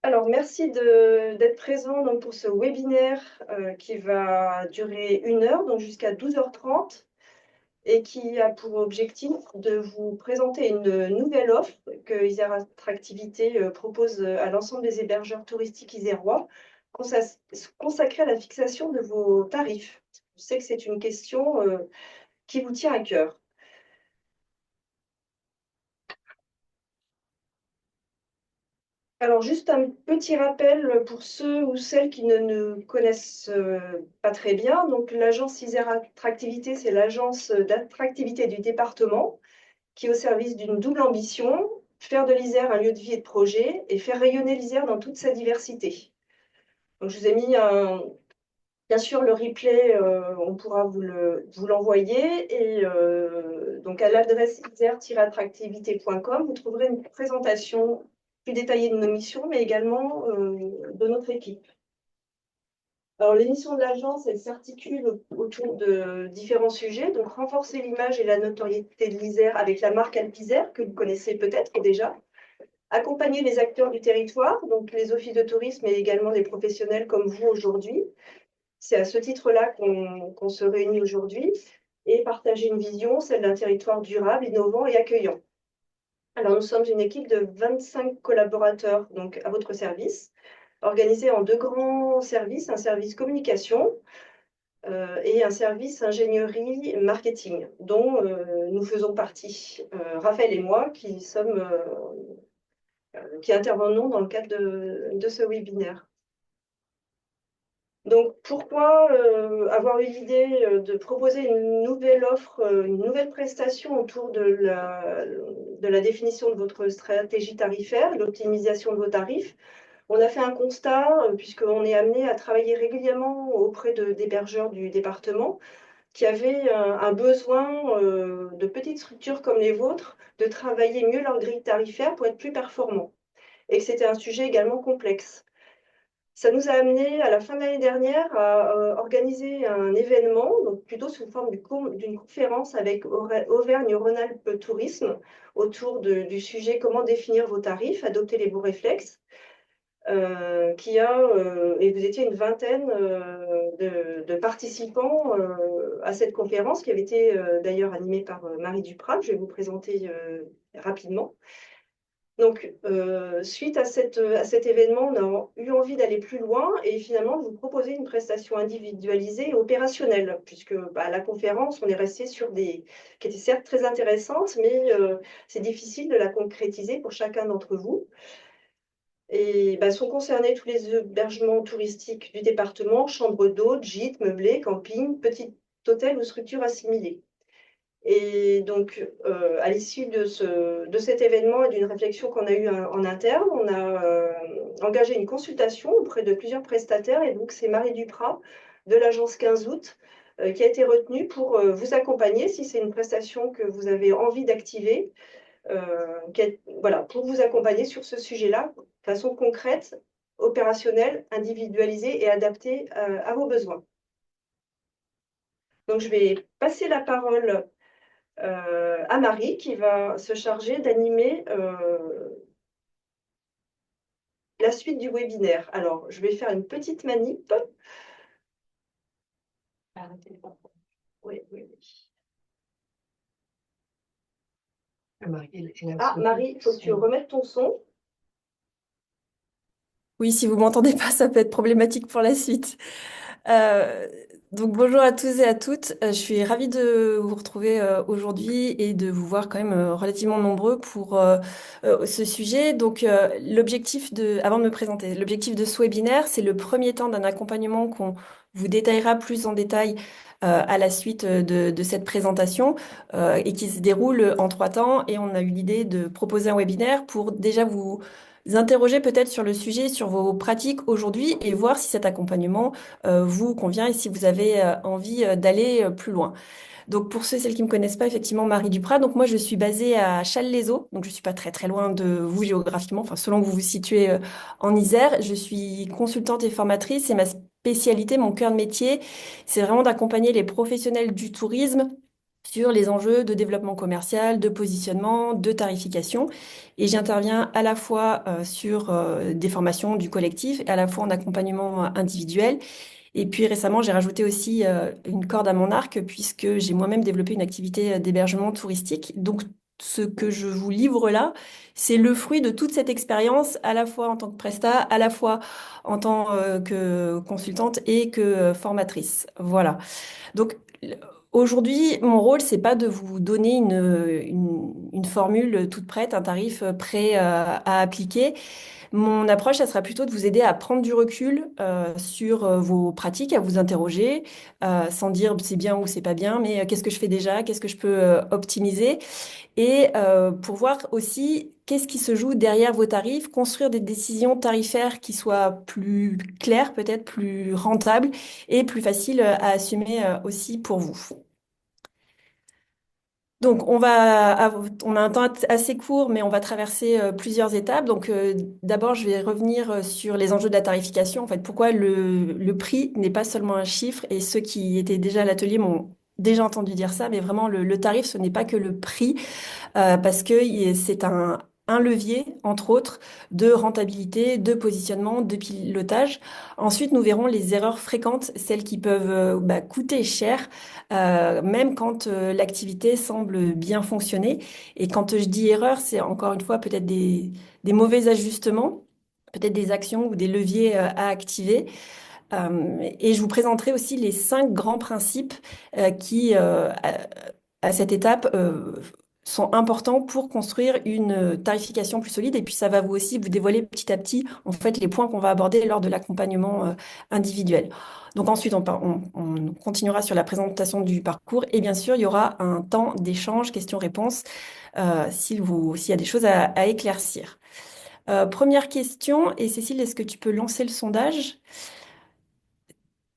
Alors, merci d'être présent donc, pour ce webinaire qui va durer 1 heure, donc jusqu'à 12h30, et qui a pour objectif de vous présenter une nouvelle offre que Isère Attractivité propose à l'ensemble des hébergeurs touristiques isérois, consacrée à la fixation de vos tarifs. Je sais que c'est une question qui vous tient à cœur. Alors, juste un petit rappel pour ceux ou celles qui ne nous connaissent pas très bien. Donc, l'agence Isère Attractivité, c'est l'agence d'attractivité du département qui est au service d'une double ambition, faire de l'Isère un lieu de vie et de projet et faire rayonner l'Isère dans toute sa diversité. Donc, je vous ai mis bien sûr le replay, on pourra vous l'envoyer. Et donc, à l'adresse isère-attractivité.com, vous trouverez une présentation plus détaillée de nos missions, mais également de notre équipe. Alors, les missions de l'agence, elles s'articulent autour de différents sujets. Donc, renforcer l'image et la notoriété de l'Isère avec la marque Alpisère, que vous connaissez peut-être déjà. Accompagner les acteurs du territoire, donc les offices de tourisme, mais également les professionnels comme vous aujourd'hui. C'est à ce titre-là qu'on se réunit aujourd'hui. Et partager une vision, celle d'un territoire durable, innovant et accueillant. Alors, nous sommes une équipe de 25 collaborateurs donc, à votre service, organisée en 2 grands services, un service communication et un service ingénierie marketing, dont nous faisons partie, Raphaël et moi, qui intervenons dans le cadre de ce webinaire. Donc, pourquoi avoir eu l'idée de proposer une nouvelle offre, une nouvelle prestation autour de la définition de votre stratégie tarifaire, l'optimisation de vos tarifs? On a fait un constat, puisqu'on est amené à travailler régulièrement auprès d'hébergeurs du département, qui avaient un besoin de petites structures comme les vôtres, de travailler mieux leur grille tarifaire pour être plus performants. Et que c'était un sujet également complexe. Ça nous a amené à la fin de l'année dernière à organiser un événement, donc plutôt sous forme d'une conférence avec Auvergne-Rhône-Alpes Tourisme autour du sujet comment définir vos tarifs, adopter les bons réflexes, et vous étiez une vingtaine de participants à cette conférence qui avait été d'ailleurs animée par Marie Duprat, que je vais vous présenter rapidement. Donc, suite à cet événement, on a eu envie d'aller plus loin et finalement de vous proposer une prestation individualisée et opérationnelle, puisque la conférence, on est resté sur qui étaient certes très intéressantes, mais c'est difficile de la concrétiser pour chacun d'entre vous. Et sont concernés tous les hébergements touristiques du département, chambres d'hôtes, gîtes, meublés, campings, petits hôtels ou structures assimilées. Et donc, à l'issue de cet événement et d'une réflexion qu'on a eue en interne, on a engagé une consultation auprès de plusieurs prestataires. Et donc, c'est Marie Duprat de l'agence 15 août qui a été retenue pour vous accompagner si c'est une prestation que vous avez envie d'activer. Voilà, pour vous accompagner sur ce sujet-là, de façon concrète, opérationnelle, individualisée et adaptée à vos besoins. Donc, je vais passer la parole à Marie qui va se charger d'animer la suite du webinaire. Alors, je vais faire une petite manip. Oui, oui, oui. Marie, il faut que tu remettes ton son. Oui, si vous m'entendez pas, ça peut être problématique pour la suite. Euh, donc bonjour à tous et à toutes. Je suis ravie de vous retrouver aujourd'hui et de vous voir quand même relativement nombreux pour ce sujet. Donc avant de me présenter, l'objectif de ce webinaire, c'est le premier temps d'un accompagnement qu'on vous détaillera plus en détail à la suite de cette présentation et qui se déroule en 3 temps. Et on a eu l'idée de proposer un webinaire pour déjà vous interroger peut-être sur le sujet, sur vos pratiques aujourd'hui et voir si cet accompagnement vous convient et si vous avez envie d'aller plus loin. Donc pour ceux et celles qui ne me connaissent pas, effectivement, Marie Duprat. Donc moi, je suis basée à Challes-les-Eaux, donc je suis pas très très loin de vous géographiquement, enfin selon que vous vous situez en Isère. Je suis consultante et formatrice et ma spécialité, mon cœur de métier, c'est vraiment d'accompagner les professionnels du tourisme sur les enjeux de développement commercial, de positionnement, de tarification. Et j'interviens à la fois sur des formations du collectif et à la fois en accompagnement individuel. Et puis récemment, j'ai rajouté aussi une corde à mon arc puisque j'ai moi-même développé une activité d'hébergement touristique. Donc, ce que je vous livre là, c'est le fruit de toute cette expérience, à la fois en tant que prestat, à la fois en tant que consultante et que formatrice. Voilà. Donc, aujourd'hui, mon rôle, c'est pas de vous donner une formule toute prête, un tarif prêt à appliquer. Mon approche, ça sera plutôt de vous aider à prendre du recul sur vos pratiques, à vous interroger, sans dire c'est bien ou c'est pas bien, mais qu'est-ce que je fais déjà, qu'est-ce que je peux optimiser, et pour voir aussi qu'est-ce qui se joue derrière vos tarifs, construire des décisions tarifaires qui soient plus claires, peut-être plus rentables et plus faciles à assumer aussi pour vous. Donc, on a un temps assez court, mais on va traverser plusieurs étapes. Donc, d'abord, je vais revenir sur les enjeux de la tarification. En fait, pourquoi le prix n'est pas seulement un chiffre. Et ceux qui étaient déjà à l'atelier m'ont déjà entendu dire ça, mais vraiment, le tarif, ce n'est pas que le prix parce que c'est un levier, entre autres, de rentabilité, de positionnement, de pilotage. Ensuite, nous verrons les erreurs fréquentes, celles qui peuvent coûter cher, même quand l'activité semble bien fonctionner. Et quand je dis erreur, c'est encore une fois peut-être des mauvais ajustements, peut-être des actions ou des leviers à activer. Et je vous présenterai aussi les 5 grands principes qui, à cette étape, sont importants pour construire une tarification plus solide. Et puis, ça va vous aussi vous dévoiler petit à petit, en fait, les points qu'on va aborder lors de l'accompagnement individuel. Donc ensuite, on continuera sur la présentation du parcours. Et bien sûr, il y aura un temps d'échange, questions-réponses, s'il y a des choses à éclaircir. Première question, et Cécile, est-ce que tu peux lancer le sondage?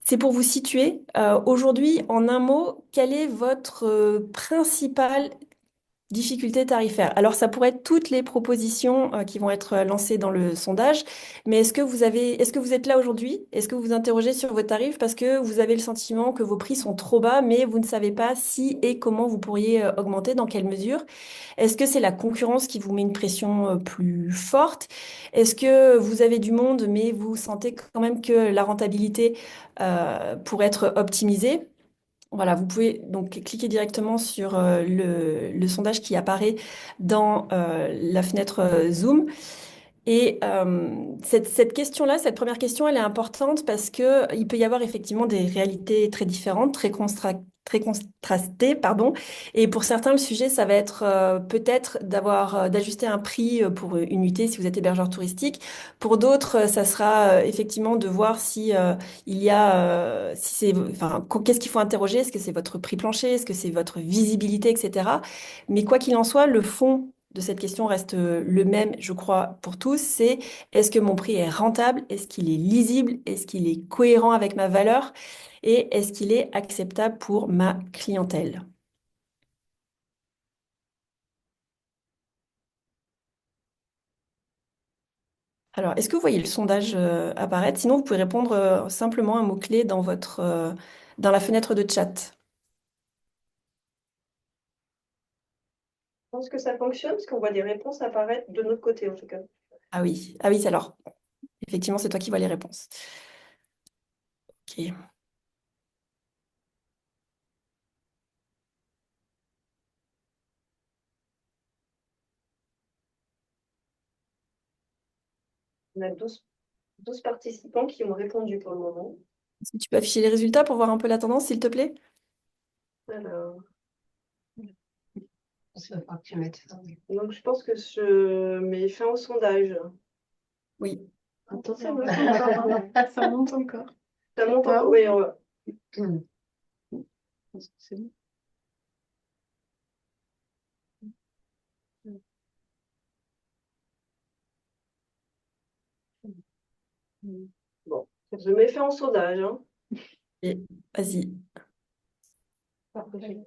C'est pour vous situer. Aujourd'hui, en un mot, quelle est votre principale difficulté tarifaire? Alors, ça pourrait être toutes les propositions qui vont être lancées dans le sondage, mais est-ce que vous êtes là aujourd'hui? Est-ce que vous vous interrogez sur vos tarifs parce que vous avez le sentiment que vos prix sont trop bas, mais vous ne savez pas si et comment vous pourriez augmenter, dans quelle mesure? Est-ce que c'est la concurrence qui vous met une pression plus forte? Est-ce que vous avez du monde, mais vous sentez quand même que la rentabilité pourrait être optimisée? Voilà, vous pouvez donc cliquer directement sur le sondage qui apparaît dans la fenêtre Zoom. Et cette question-là, cette première question, elle est importante parce que il peut y avoir effectivement des réalités très différentes, très contrastées, pardon. Et pour certains, le sujet, ça va être peut-être d'ajuster un prix pour une nuitée si vous êtes hébergeur touristique. Pour d'autres, ça sera effectivement de voir si il y a, si c'est, enfin, qu'est-ce qu'il faut interroger? Est-ce que c'est votre prix plancher? Est-ce que c'est votre visibilité, etc. Mais quoi qu'il en soit, le fond de cette question reste le même, je crois, pour tous, c'est est-ce que mon prix est rentable? Est-ce qu'il est lisible? Est-ce qu'il est cohérent avec ma valeur? Et est-ce qu'il est acceptable pour ma clientèle? Alors, est-ce que vous voyez le sondage apparaître? Sinon, vous pouvez répondre simplement un mot-clé dans la fenêtre de chat. Je pense que ça fonctionne parce qu'on voit des réponses apparaître de notre côté en tout cas. Ah oui, alors, effectivement, c'est toi qui vois les réponses. Ok. On a 12 participants qui ont répondu pour le moment. Est-ce que tu peux afficher les résultats pour voir un peu la tendance, s'il te plaît? Alors, Ça va falloir que tu mettes ça. donc je pense que je mets fin au sondage. Oui. Attends, Ça monte encore. Ça monte encore. Ça monte Ah encore. oui. Oui, C'est bon. bon, je mets fin au sondage. Hein. Et vas-y. Parfait.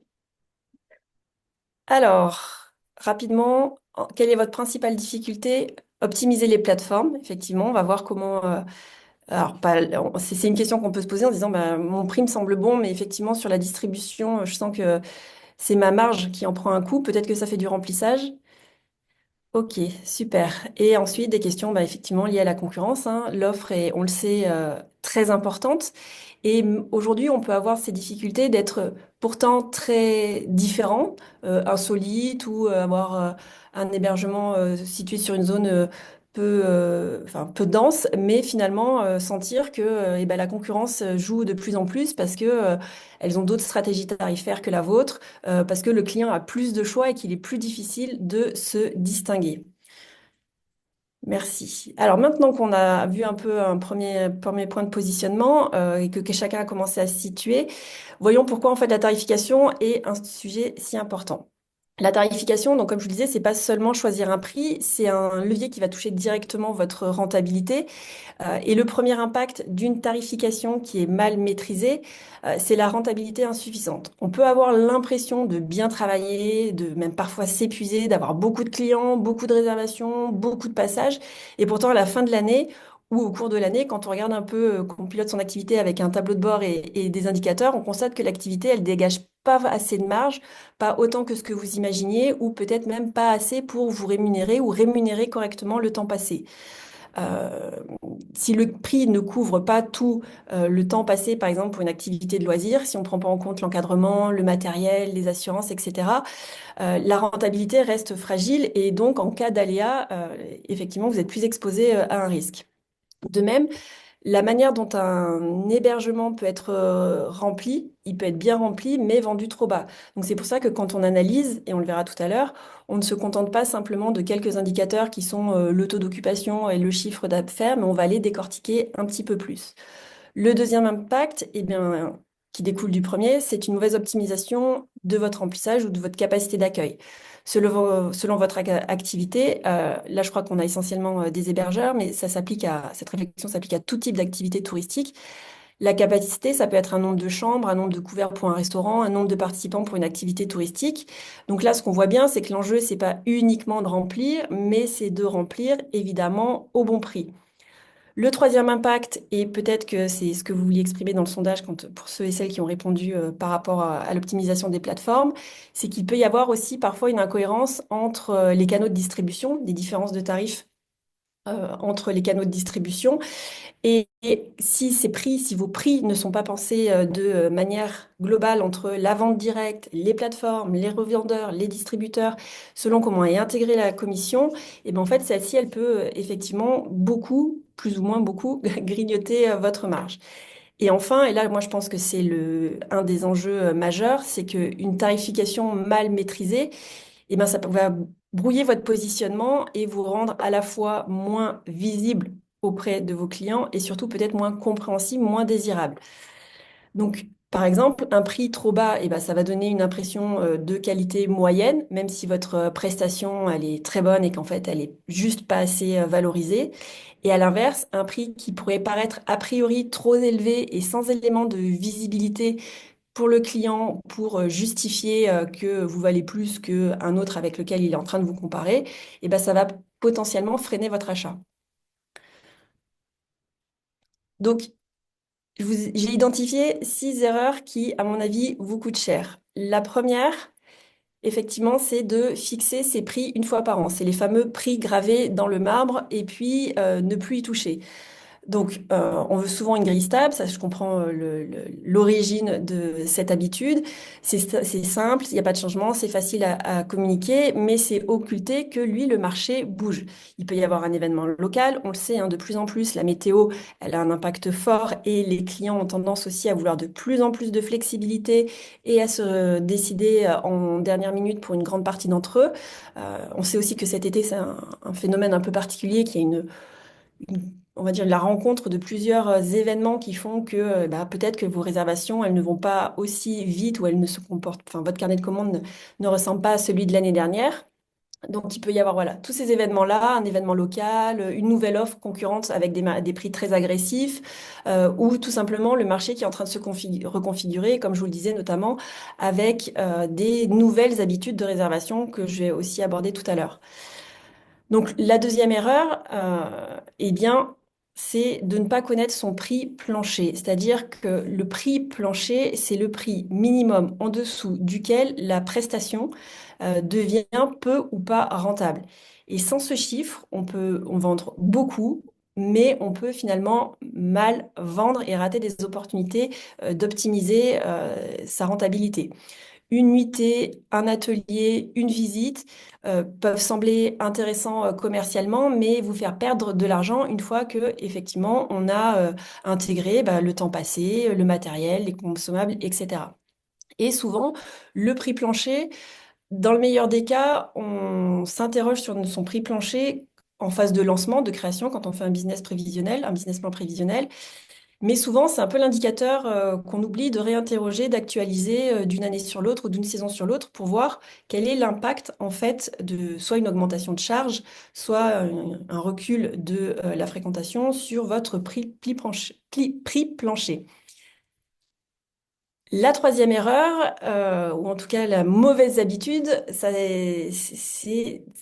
Alors, rapidement, quelle est votre principale difficulté? Optimiser les plateformes, effectivement. On va voir comment. Alors, c'est une question qu'on peut se poser en disant, bah, mon prix me semble bon, mais effectivement, sur la distribution, je sens que c'est ma marge qui en prend un coup. Peut-être que ça fait du remplissage. Ok, super. Et ensuite, des questions effectivement liées à la concurrence, hein. L'offre est, on le sait, très importante. Et aujourd'hui, on peut avoir ces difficultés d'être pourtant très différents, insolites ou avoir un hébergement situé sur une zone enfin, peu dense, mais finalement sentir que la concurrence joue de plus en plus parce que elles ont d'autres stratégies tarifaires que la vôtre, parce que le client a plus de choix et qu'il est plus difficile de se distinguer. Merci. Alors maintenant qu'on a vu un peu un premier point de positionnement et que chacun a commencé à se situer, voyons pourquoi en fait la tarification est un sujet si important. La tarification, donc comme je vous disais, c'est pas seulement choisir un prix, c'est un levier qui va toucher directement votre rentabilité. Et le premier impact d'une tarification qui est mal maîtrisée, c'est la rentabilité insuffisante. On peut avoir l'impression de bien travailler, de même parfois s'épuiser, d'avoir beaucoup de clients, beaucoup de réservations, beaucoup de passages. Et pourtant, à la fin de l'année ou au cours de l'année, quand on regarde un peu, qu'on pilote son activité avec un tableau de bord et des indicateurs, on constate que l'activité, elle dégage pas assez de marge, pas autant que ce que vous imaginiez, ou peut-être même pas assez pour vous rémunérer ou rémunérer correctement le temps passé. Euh, Si le prix ne couvre pas tout le temps passé, par exemple, pour une activité de loisir, si on ne prend pas en compte l'encadrement, le matériel, les assurances, etc., la rentabilité reste fragile et donc en cas d'aléa, effectivement, vous êtes plus exposé à un risque. De même, la manière dont un hébergement peut être rempli, il peut être bien rempli, mais vendu trop bas. Donc c'est pour ça que quand on analyse, et on le verra tout à l'heure, on ne se contente pas simplement de quelques indicateurs qui sont le taux d'occupation et le chiffre d'affaires, mais on va les décortiquer un petit peu plus. Le deuxième impact, eh bien, qui découle du premier, c'est une mauvaise optimisation de votre remplissage ou de votre capacité d'accueil. Selon votre activité, là je crois qu'on a essentiellement des hébergeurs, mais cette réflexion s'applique à tout type d'activité touristique. La capacité, ça peut être un nombre de chambres, un nombre de couverts pour un restaurant, un nombre de participants pour une activité touristique. Donc là, ce qu'on voit bien, c'est que l'enjeu, c'est pas uniquement de remplir, mais c'est de remplir évidemment au bon prix. Le troisième impact, et peut-être que c'est ce que vous vouliez exprimer dans le sondage pour ceux et celles qui ont répondu par rapport à l'optimisation des plateformes, c'est qu'il peut y avoir aussi parfois une incohérence entre les canaux de distribution, des différences de tarifs entre les canaux de distribution. Et si vos prix ne sont pas pensés de manière globale entre la vente directe, les plateformes, les revendeurs, les distributeurs, selon comment est intégrée la commission, et ben en fait, celle-ci, elle peut effectivement beaucoup, plus ou moins beaucoup, grignoter votre marge. Et enfin, et là, moi, je pense que c'est un des enjeux majeurs, c'est qu'une tarification mal maîtrisée, eh ben, ça va brouiller votre positionnement et vous rendre à la fois moins visible auprès de vos clients et surtout peut-être moins compréhensible, moins désirable. Donc, par exemple, un prix trop bas, eh ben, ça va donner une impression de qualité moyenne, même si votre prestation, elle est très bonne et qu'en fait, elle est juste pas assez valorisée. Et à l'inverse, un prix qui pourrait paraître a priori trop élevé et sans élément de visibilité pour le client, pour justifier que vous valez plus qu'un autre avec lequel il est en train de vous comparer, eh ben, ça va potentiellement freiner votre achat. Donc, j'ai identifié 6 erreurs qui, à mon avis, vous coûtent cher. La première, effectivement, c'est de fixer ses prix une fois par an. C'est les fameux prix gravés dans le marbre et puis ne plus y toucher. Donc, on veut souvent une grille stable, ça je comprends l'origine de cette habitude. C'est simple, il n'y a pas de changement, c'est facile à communiquer, mais c'est occulter que lui, le marché bouge. Il peut y avoir un événement local, on le sait, hein, de plus en plus, la météo, elle a un impact fort et les clients ont tendance aussi à vouloir de plus en plus de flexibilité et à se décider en dernière minute pour une grande partie d'entre eux. On sait aussi que cet été, c'est un phénomène un peu particulier qui est on va dire, la rencontre de plusieurs événements qui font que peut-être que vos réservations, elles ne vont pas aussi vite ou elles ne se comportent, enfin, votre carnet de commandes ne ressemble pas à celui de l'année dernière. Donc, il peut y avoir voilà, tous ces événements-là, un événement local, une nouvelle offre concurrente avec des prix très agressifs, ou tout simplement le marché qui est en train de se reconfigurer, comme je vous le disais notamment, avec des nouvelles habitudes de réservation que je vais aussi aborder tout à l'heure. Donc, la deuxième erreur, eh bien, c'est de ne pas connaître son prix plancher. C'est-à-dire que le prix plancher, c'est le prix minimum en dessous duquel la prestation devient peu ou pas rentable. Et sans ce chiffre, on peut en vendre beaucoup, mais on peut finalement mal vendre et rater des opportunités d'optimiser sa rentabilité. Une nuitée, un atelier, une visite peuvent sembler intéressants commercialement, mais vous faire perdre de l'argent une fois que effectivement on a intégré le temps passé, le matériel, les consommables, etc. Et souvent, le prix plancher, dans le meilleur des cas, on s'interroge sur son prix plancher en phase de lancement, de création, quand on fait un business prévisionnel, un business plan prévisionnel. Mais souvent, c'est un peu l'indicateur qu'on oublie de réinterroger, d'actualiser d'une année sur l'autre ou d'une saison sur l'autre pour voir quel est l'impact en fait de soit une augmentation de charge, soit un recul de la fréquentation sur votre prix plancher. La troisième erreur, ou en tout cas la mauvaise habitude, c'est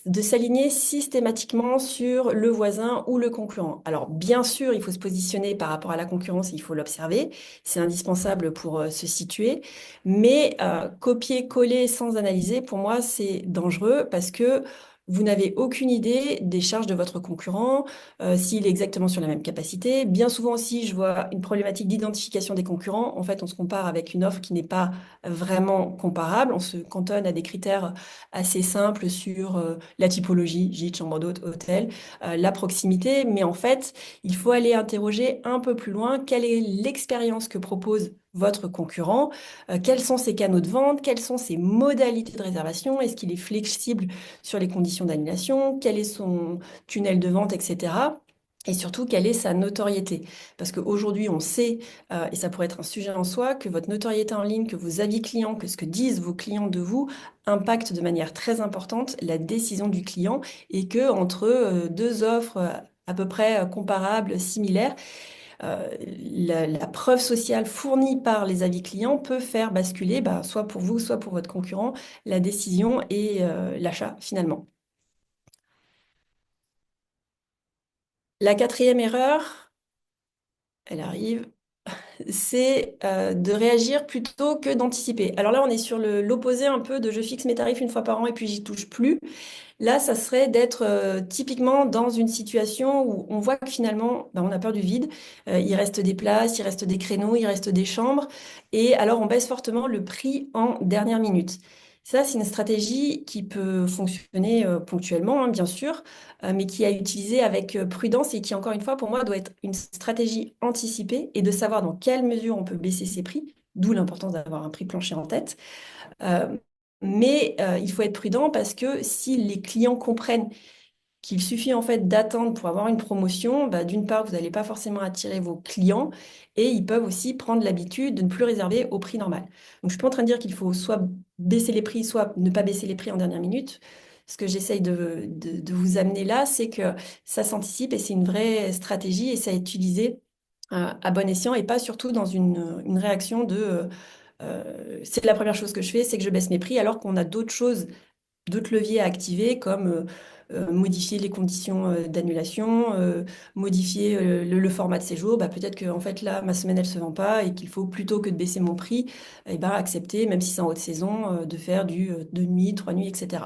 de s'aligner systématiquement sur le voisin ou le concurrent. Alors bien sûr, il faut se positionner par rapport à la concurrence, il faut l'observer, c'est indispensable pour se situer, mais copier-coller sans analyser, pour moi, c'est dangereux parce que vous n'avez aucune idée des charges de votre concurrent, s'il est exactement sur la même capacité. Bien souvent aussi, je vois une problématique d'identification des concurrents. En fait, on se compare avec une offre qui n'est pas vraiment comparable. On se cantonne à des critères assez simples sur la typologie, gîte, chambre d'hôte, hôtel, la proximité. Mais en fait, il faut aller interroger un peu plus loin quelle est l'expérience que propose votre concurrent, quels sont ses canaux de vente, quelles sont ses modalités de réservation, est-ce qu'il est flexible sur les conditions d'annulation, quel est son tunnel de vente, etc. Et surtout, quelle est sa notoriété? Parce qu'aujourd'hui, on sait, et ça pourrait être un sujet en soi, que votre notoriété en ligne, que vos avis clients, que ce que disent vos clients de vous, impacte de manière très importante la décision du client et que entre deux offres à peu près comparables, similaires, la preuve sociale fournie par les avis clients peut faire basculer, soit pour vous, soit pour votre concurrent, la décision et l'achat finalement. La quatrième erreur, elle arrive, c'est de réagir plutôt que d'anticiper. Alors là, on est sur l'opposé un peu de je fixe mes tarifs une fois par an et puis j'y touche plus. Là, ça serait d'être typiquement dans une situation où on voit que finalement, on a peur du vide. Il reste des places, il reste des créneaux, il reste des chambres. Et alors, on baisse fortement le prix en dernière minute. Ça, c'est une stratégie qui peut fonctionner ponctuellement, hein, bien sûr, mais qui a utilisé avec prudence et qui, encore une fois, pour moi, doit être une stratégie anticipée et de savoir dans quelle mesure on peut baisser ses prix, d'où l'importance d'avoir un prix plancher en tête. Euh, mais il faut être prudent parce que si les clients comprennent qu'il suffit en fait d'attendre pour avoir une promotion, d'une part, vous n'allez pas forcément attirer vos clients et ils peuvent aussi prendre l'habitude de ne plus réserver au prix normal. Donc, je ne suis pas en train de dire qu'il faut soit baisser les prix, soit ne pas baisser les prix en dernière minute. Ce que j'essaye de vous amener là, c'est que ça s'anticipe et c'est une vraie stratégie et ça est utilisé à bon escient et pas surtout dans une réaction de c'est la première chose que je fais, c'est que je baisse mes prix alors qu'on a d'autres choses, d'autres leviers à activer comme modifier les conditions d'annulation, modifier le format de séjour. Peut-être que en fait là, ma semaine, elle se vend pas et qu'il faut plutôt que de baisser mon prix, accepter, même si c'est en haute saison, de faire du 2 nuits, 3 nuits, etc.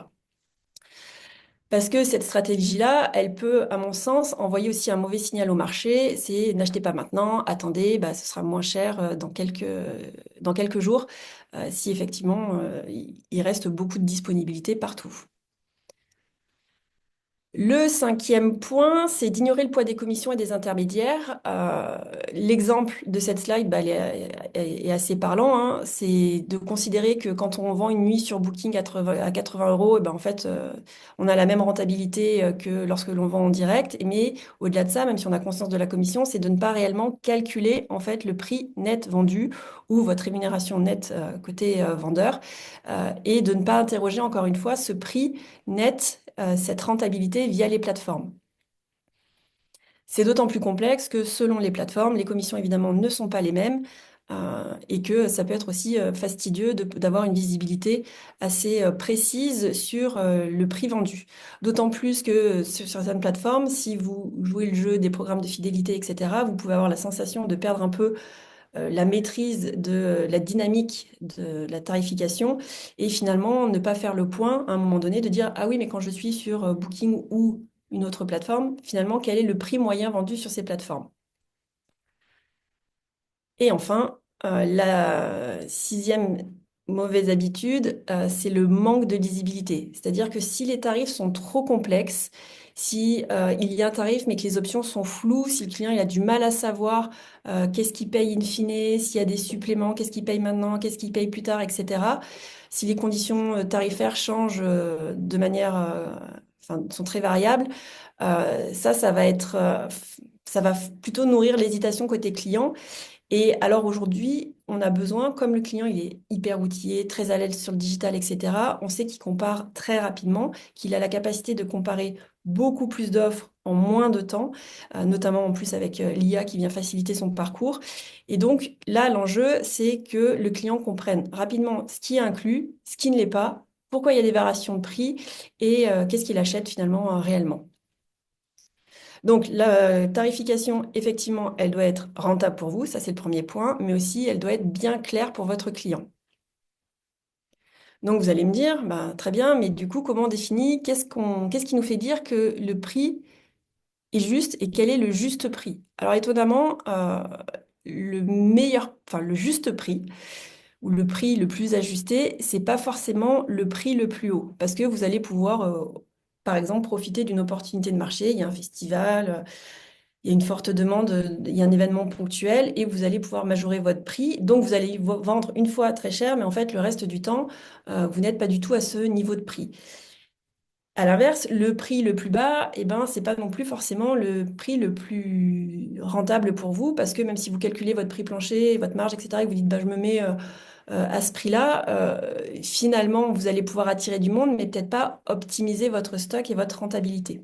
Parce que cette stratégie-là, elle peut, à mon sens, envoyer aussi un mauvais signal au marché. C'est n'achetez pas maintenant, attendez, ce sera moins cher dans quelques jours, si effectivement il reste beaucoup de disponibilité partout. Le cinquième point, c'est d'ignorer le poids des commissions et des intermédiaires. L'exemple de cette slide, est assez parlant, hein. C'est de considérer que quand on vend une nuit sur Booking à 80 euros, en fait, on a la même rentabilité que lorsque l'on vend en direct. Mais au-delà de ça, même si on a conscience de la commission, c'est de ne pas réellement calculer en fait le prix net vendu ou votre rémunération nette côté vendeur et de ne pas interroger encore une fois ce prix net, cette rentabilité via les plateformes. C'est d'autant plus complexe que selon les plateformes, les commissions évidemment ne sont pas les mêmes. et que ça peut être aussi fastidieux d'avoir une visibilité assez précise sur le prix vendu. D'autant plus que sur certaines plateformes, si vous jouez le jeu des programmes de fidélité, etc., vous pouvez avoir la sensation de perdre un peu la maîtrise de la dynamique de la tarification et finalement ne pas faire le point à un moment donné de dire, ah oui, mais quand je suis sur Booking ou une autre plateforme, finalement, quel est le prix moyen vendu sur ces plateformes? Et enfin, la sixième mauvaise habitude, c'est le manque de lisibilité. C'est-à-dire que si les tarifs sont trop complexes, si il y a un tarif mais que les options sont floues, si le client il a du mal à savoir qu'est-ce qu'il paye in fine, s'il y a des suppléments, qu'est-ce qu'il paye maintenant, qu'est-ce qu'il paye plus tard, etc. Si les conditions tarifaires changent de manière, enfin, sont très variables, ça va être, ça va plutôt nourrir l'hésitation côté client. Et alors aujourd'hui, on a besoin, comme le client il est hyper outillé, très à l'aise sur le digital, etc., on sait qu'il compare très rapidement, qu'il a la capacité de comparer beaucoup plus d'offres en moins de temps, notamment en plus avec l'IA qui vient faciliter son parcours. Et donc là, l'enjeu, c'est que le client comprenne rapidement ce qui est inclus, ce qui ne l'est pas, pourquoi il y a des variations de prix et qu'est-ce qu'il achète finalement réellement. Donc, la tarification, effectivement, elle doit être rentable pour vous, ça c'est le premier point, mais aussi elle doit être bien claire pour votre client. Donc, vous allez me dire, bah, très bien, mais du coup, comment on définit, qu'est-ce qui nous fait dire que le prix est juste et quel est le juste prix? Alors, étonnamment, le meilleur, enfin, le juste prix ou le prix le plus ajusté, c'est pas forcément le prix le plus haut, parce que vous allez pouvoir, par exemple, profiter d'une opportunité de marché, il y a un festival. Il y a une forte demande, il y a un événement ponctuel et vous allez pouvoir majorer votre prix. Donc, vous allez vendre une fois très cher, mais en fait, le reste du temps, vous n'êtes pas du tout à ce niveau de prix. À l'inverse, le prix le plus bas, eh ben, c'est pas non plus forcément le prix le plus rentable pour vous, parce que même si vous calculez votre prix plancher, votre marge, etc., et que vous dites, bah, je me mets à ce prix-là, finalement, vous allez pouvoir attirer du monde, mais peut-être pas optimiser votre stock et votre rentabilité.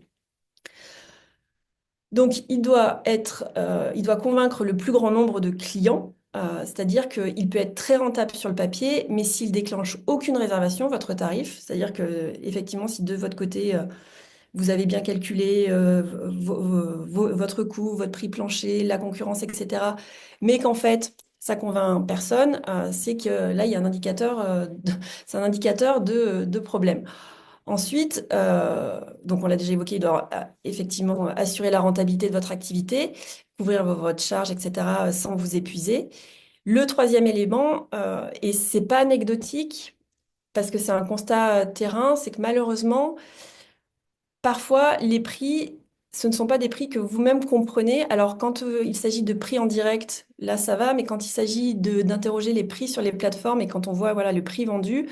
Donc, il doit convaincre le plus grand nombre de clients, c'est-à-dire qu'il peut être très rentable sur le papier, mais s'il déclenche aucune réservation, votre tarif, c'est-à-dire que effectivement, si de votre côté, vous avez bien calculé votre coût, votre prix plancher, la concurrence, etc., mais qu'en fait, ça convainc personne, c'est que là, il y a un indicateur, c'est un indicateur de problème. Ensuite, donc on l'a déjà évoqué, il doit effectivement assurer la rentabilité de votre activité, couvrir votre charge, etc., sans vous épuiser. Le troisième élément, et c'est pas anecdotique, parce que c'est un constat terrain, c'est que malheureusement, parfois les prix, ce ne sont pas des prix que vous-même comprenez. Alors quand il s'agit de prix en direct, là ça va, mais quand il s'agit d'interroger les prix sur les plateformes et quand on voit voilà, le prix vendu,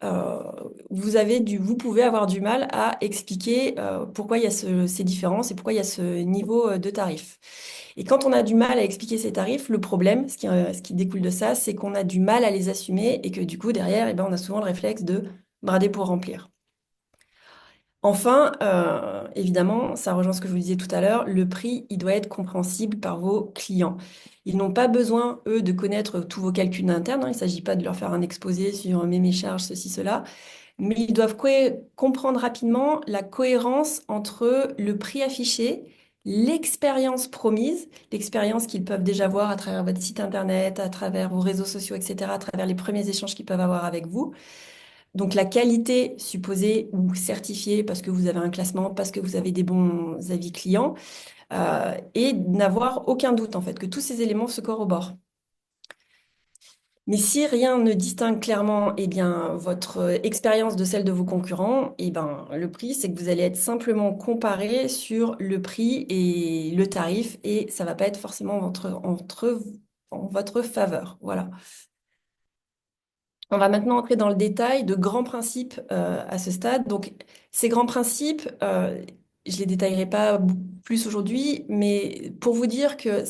euh, vous pouvez avoir du mal à expliquer pourquoi il y a ces différences et pourquoi il y a ce niveau de tarif. Et quand on a du mal à expliquer ces tarifs, le problème, ce qui découle de ça, c'est qu'on a du mal à les assumer et que du coup, derrière, eh ben, on a souvent le réflexe de brader pour remplir. Enfin, évidemment, ça rejoint ce que je vous disais tout à l'heure, le prix, il doit être compréhensible par vos clients. Ils n'ont pas besoin, eux, de connaître tous vos calculs internes, hein. Il ne s'agit pas de leur faire un exposé sur mes charges, ceci, cela, mais ils doivent comprendre rapidement la cohérence entre le prix affiché, l'expérience promise, l'expérience qu'ils peuvent déjà voir à travers votre site internet, à travers vos réseaux sociaux, etc., à travers les premiers échanges qu'ils peuvent avoir avec vous. Donc la qualité supposée ou certifiée parce que vous avez un classement, parce que vous avez des bons avis clients, et n'avoir aucun doute en fait, que tous ces éléments se corroborent. Mais si rien ne distingue clairement eh bien, votre expérience de celle de vos concurrents, eh ben, le prix, c'est que vous allez être simplement comparé sur le prix et le tarif et ça va pas être forcément en votre faveur. Voilà. On va maintenant entrer dans le détail de grands principes à ce stade. Donc, ces grands principes, je les détaillerai pas plus aujourd'hui, mais pour vous dire que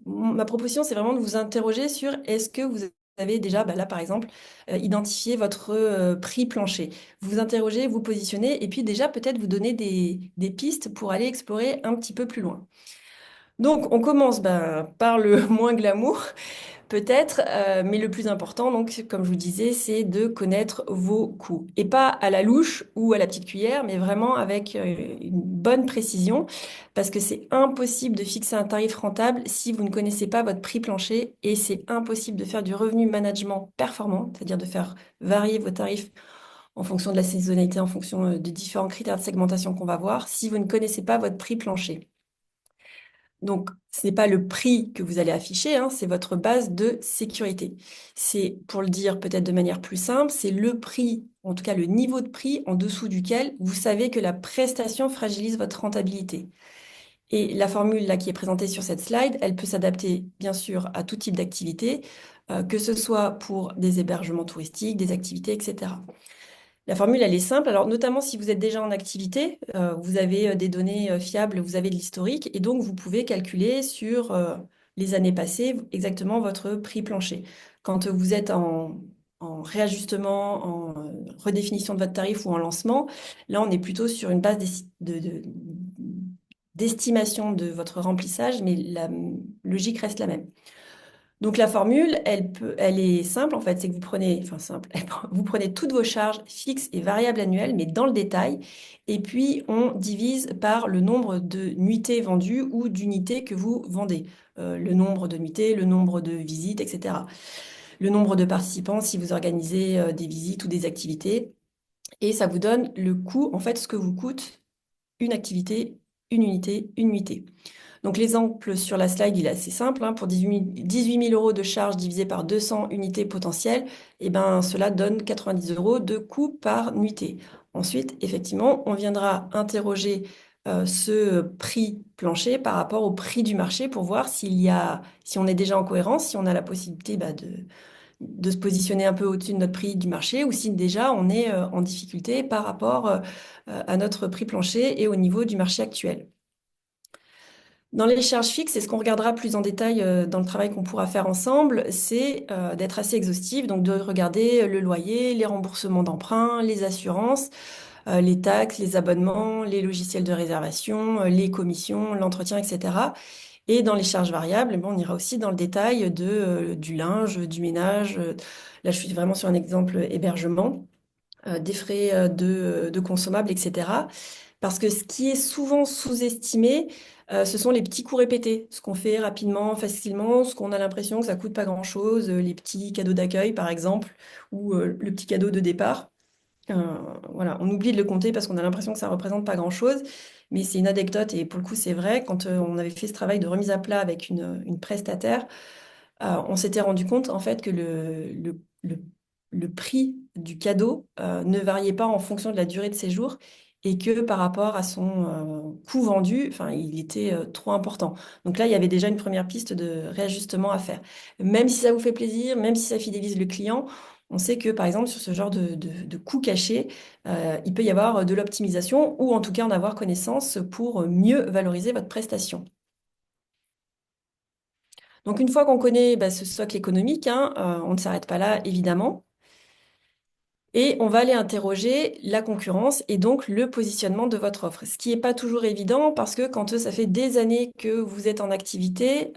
ma proposition, c'est vraiment de vous interroger sur est-ce que vous avez déjà, bah là par exemple, identifié votre prix plancher. Vous vous interrogez, vous positionnez, et puis déjà peut-être vous donner des pistes pour aller explorer un petit peu plus loin. Donc, on commence par le moins glamour, peut-être, mais le plus important, donc, comme je vous disais, c'est de connaître vos coûts. Et pas à la louche ou à la petite cuillère, mais vraiment avec une bonne précision, parce que c'est impossible de fixer un tarif rentable si vous ne connaissez pas votre prix plancher, et c'est impossible de faire du revenu management performant, c'est-à-dire de faire varier vos tarifs en fonction de la saisonnalité, en fonction de différents critères de segmentation qu'on va voir, si vous ne connaissez pas votre prix plancher. Donc, ce n'est pas le prix que vous allez afficher, hein, c'est votre base de sécurité. C'est, pour le dire peut-être de manière plus simple, c'est le prix, en tout cas le niveau de prix en dessous duquel vous savez que la prestation fragilise votre rentabilité. Et la formule là qui est présentée sur cette slide, elle peut s'adapter bien sûr à tout type d'activité, que ce soit pour des hébergements touristiques, des activités, etc. La formule, elle est simple. Alors, notamment si vous êtes déjà en activité, vous avez des données fiables, vous avez de l'historique, et donc vous pouvez calculer sur les années passées exactement votre prix plancher. Quand vous êtes en réajustement, en redéfinition de votre tarif ou en lancement, là, on est plutôt sur une base d'estimation de votre remplissage, mais la logique reste la même. Donc la formule, elle est simple en fait, c'est que vous prenez, enfin simple, vous prenez toutes vos charges fixes et variables annuelles, mais dans le détail, et puis on divise par le nombre de nuitées vendues ou d'unités que vous vendez. Le nombre de nuitées, le nombre de visites, etc. Le nombre de participants si vous organisez des visites ou des activités. Et ça vous donne le coût, en fait, ce que vous coûte une activité, une unité, une nuitée. Donc l'exemple sur la slide, il est assez simple, hein. Pour 18 000 euros de charge divisé par 200 unités potentielles, eh ben, cela donne 90 euros de coût par nuitée. Ensuite, effectivement, on viendra interroger ce prix plancher par rapport au prix du marché pour voir si on est déjà en cohérence, si on a la possibilité de se positionner un peu au-dessus de notre prix du marché ou si déjà on est en difficulté par rapport à notre prix plancher et au niveau du marché actuel. Dans les charges fixes, et ce qu'on regardera plus en détail dans le travail qu'on pourra faire ensemble, c'est d'être assez exhaustif, donc de regarder le loyer, les remboursements d'emprunts, les assurances, les taxes, les abonnements, les logiciels de réservation, les commissions, l'entretien, etc. Et dans les charges variables, on ira aussi dans le détail du linge, du ménage. Là, je suis vraiment sur un exemple hébergement, des frais de consommables, etc. Parce que ce qui est souvent sous-estimé, ce sont les petits coûts répétés, ce qu'on fait rapidement, facilement, ce qu'on a l'impression que ça coûte pas grand-chose, les petits cadeaux d'accueil par exemple, ou le petit cadeau de départ. Euh, voilà, on oublie de le compter parce qu'on a l'impression que ça représente pas grand-chose, mais c'est une anecdote et pour le coup c'est vrai. Quand on avait fait ce travail de remise à plat avec une prestataire, on s'était rendu compte en fait que le prix du cadeau ne variait pas en fonction de la durée de séjour et que par rapport à son coût vendu, enfin, il était trop important. Donc là, il y avait déjà une première piste de réajustement à faire. Même si ça vous fait plaisir, même si ça fidélise le client, on sait que par exemple sur ce genre de coûts cachés, il peut y avoir de l'optimisation ou en tout cas en avoir connaissance pour mieux valoriser votre prestation. Donc, une fois qu'on connaît ce socle économique, hein, on ne s'arrête pas là, évidemment. Et on va aller interroger la concurrence et donc le positionnement de votre offre. Ce qui n'est pas toujours évident parce que quand ça fait des années que vous êtes en activité,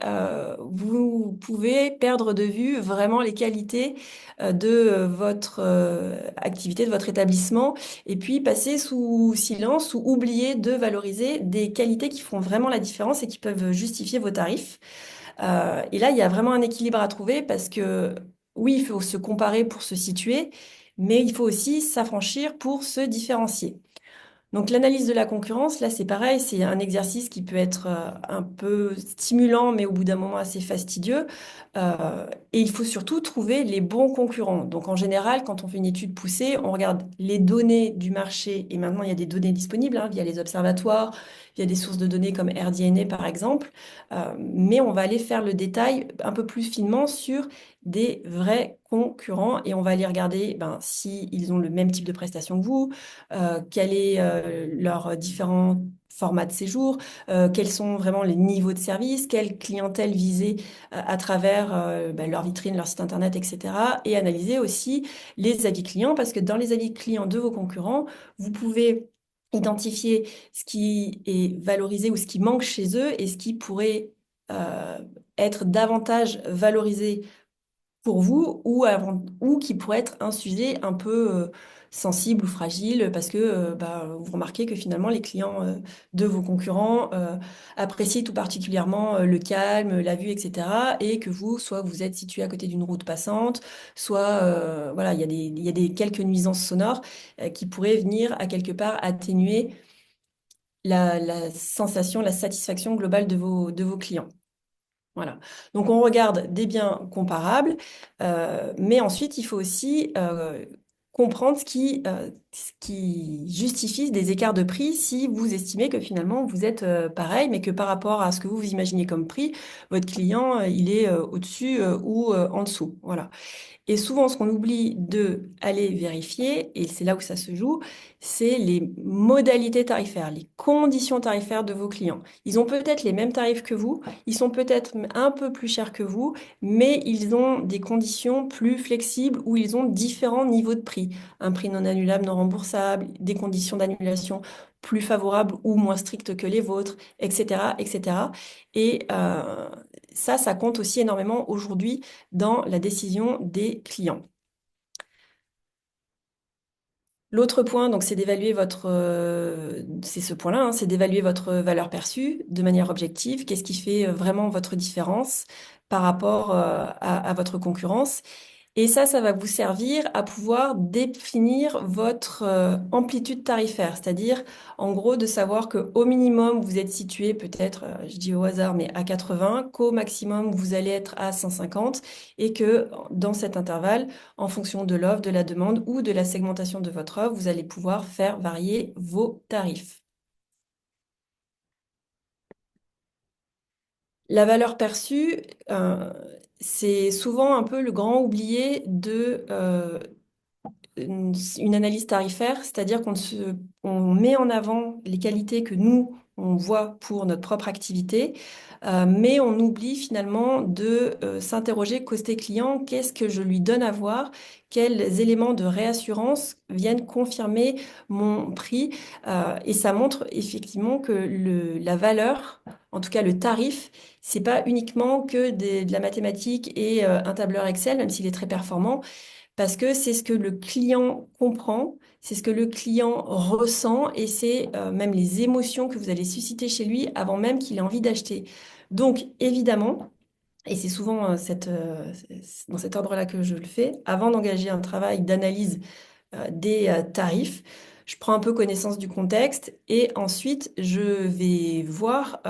vous pouvez perdre de vue vraiment les qualités de votre activité, de votre établissement, et puis passer sous silence ou oublier de valoriser des qualités qui font vraiment la différence et qui peuvent justifier vos tarifs. Et là, il y a vraiment un équilibre à trouver parce que oui, il faut se comparer pour se situer, mais il faut aussi s'affranchir pour se différencier. Donc l'analyse de la concurrence, là c'est pareil, c'est un exercice qui peut être un peu stimulant, mais au bout d'un moment assez fastidieux. Et il faut surtout trouver les bons concurrents. Donc en général, quand on fait une étude poussée, on regarde les données du marché, et maintenant il y a des données disponibles hein, via les observatoires, via des sources de données comme RDNA par exemple, mais on va aller faire le détail un peu plus finement sur des vrais concurrents et on va aller regarder si ils ont le même type de prestation que vous, quel est leurs différents formats de séjour, quels sont vraiment les niveaux de service, quelle clientèle visée à travers leur vitrine, leur site internet, etc. Et analyser aussi les avis clients, parce que dans les avis clients de vos concurrents, vous pouvez identifier ce qui est valorisé ou ce qui manque chez eux et ce qui pourrait euh, être davantage valorisé pour vous ou qui pourrait être un sujet un peu sensible ou fragile parce que vous remarquez que finalement les clients de vos concurrents apprécient tout particulièrement le calme, la vue, etc. Et que vous, soit vous êtes situé à côté d'une route passante, soit voilà, il y a des quelques nuisances sonores qui pourraient venir à quelque part atténuer la sensation, la satisfaction globale de vos clients. Voilà. Donc on regarde des biens comparables, mais ensuite il faut aussi comprendre ce qui justifie des écarts de prix si vous estimez que finalement vous êtes pareil, mais que par rapport à ce que vous imaginez comme prix, votre client il est au-dessus ou en dessous. Voilà. Et souvent, ce qu'on oublie de aller vérifier, et c'est là où ça se joue, c'est les modalités tarifaires, les conditions tarifaires de vos clients. Ils ont peut-être les mêmes tarifs que vous, ils sont peut-être un peu plus chers que vous, mais ils ont des conditions plus flexibles où ils ont différents niveaux de prix. Un prix non annulable, non remboursable, des conditions d'annulation plus favorables ou moins strictes que les vôtres, etc., etc. Et ça compte aussi énormément aujourd'hui dans la décision des clients. L'autre point, donc, c'est d'évaluer c'est ce point-là, hein, c'est d'évaluer votre valeur perçue de manière objective. Qu'est-ce qui fait vraiment votre différence par rapport à votre concurrence? Et ça va vous servir à pouvoir définir votre amplitude tarifaire, c'est-à-dire en gros de savoir qu'au minimum vous êtes situé peut-être, je dis au hasard, mais à 80, qu'au maximum vous allez être à 150 et que dans cet intervalle, en fonction de l'offre, de la demande ou de la segmentation de votre offre, vous allez pouvoir faire varier vos tarifs. La valeur perçue, c'est souvent un peu le grand oublié de une analyse tarifaire, c'est-à-dire on met en avant les qualités que nous, on voit pour notre propre activité, mais on oublie finalement de s'interroger côté client, qu'est-ce que je lui donne à voir, quels éléments de réassurance viennent confirmer mon prix, et ça montre effectivement que la valeur, en tout cas le tarif, c'est pas uniquement que de la mathématique et un tableur Excel, même s'il est très performant, parce que c'est ce que le client comprend, c'est ce que le client ressent et c'est même les émotions que vous allez susciter chez lui avant même qu'il ait envie d'acheter. Donc, évidemment, et c'est souvent dans cet ordre-là que je le fais, avant d'engager un travail d'analyse des tarifs. Je prends un peu connaissance du contexte et ensuite je vais voir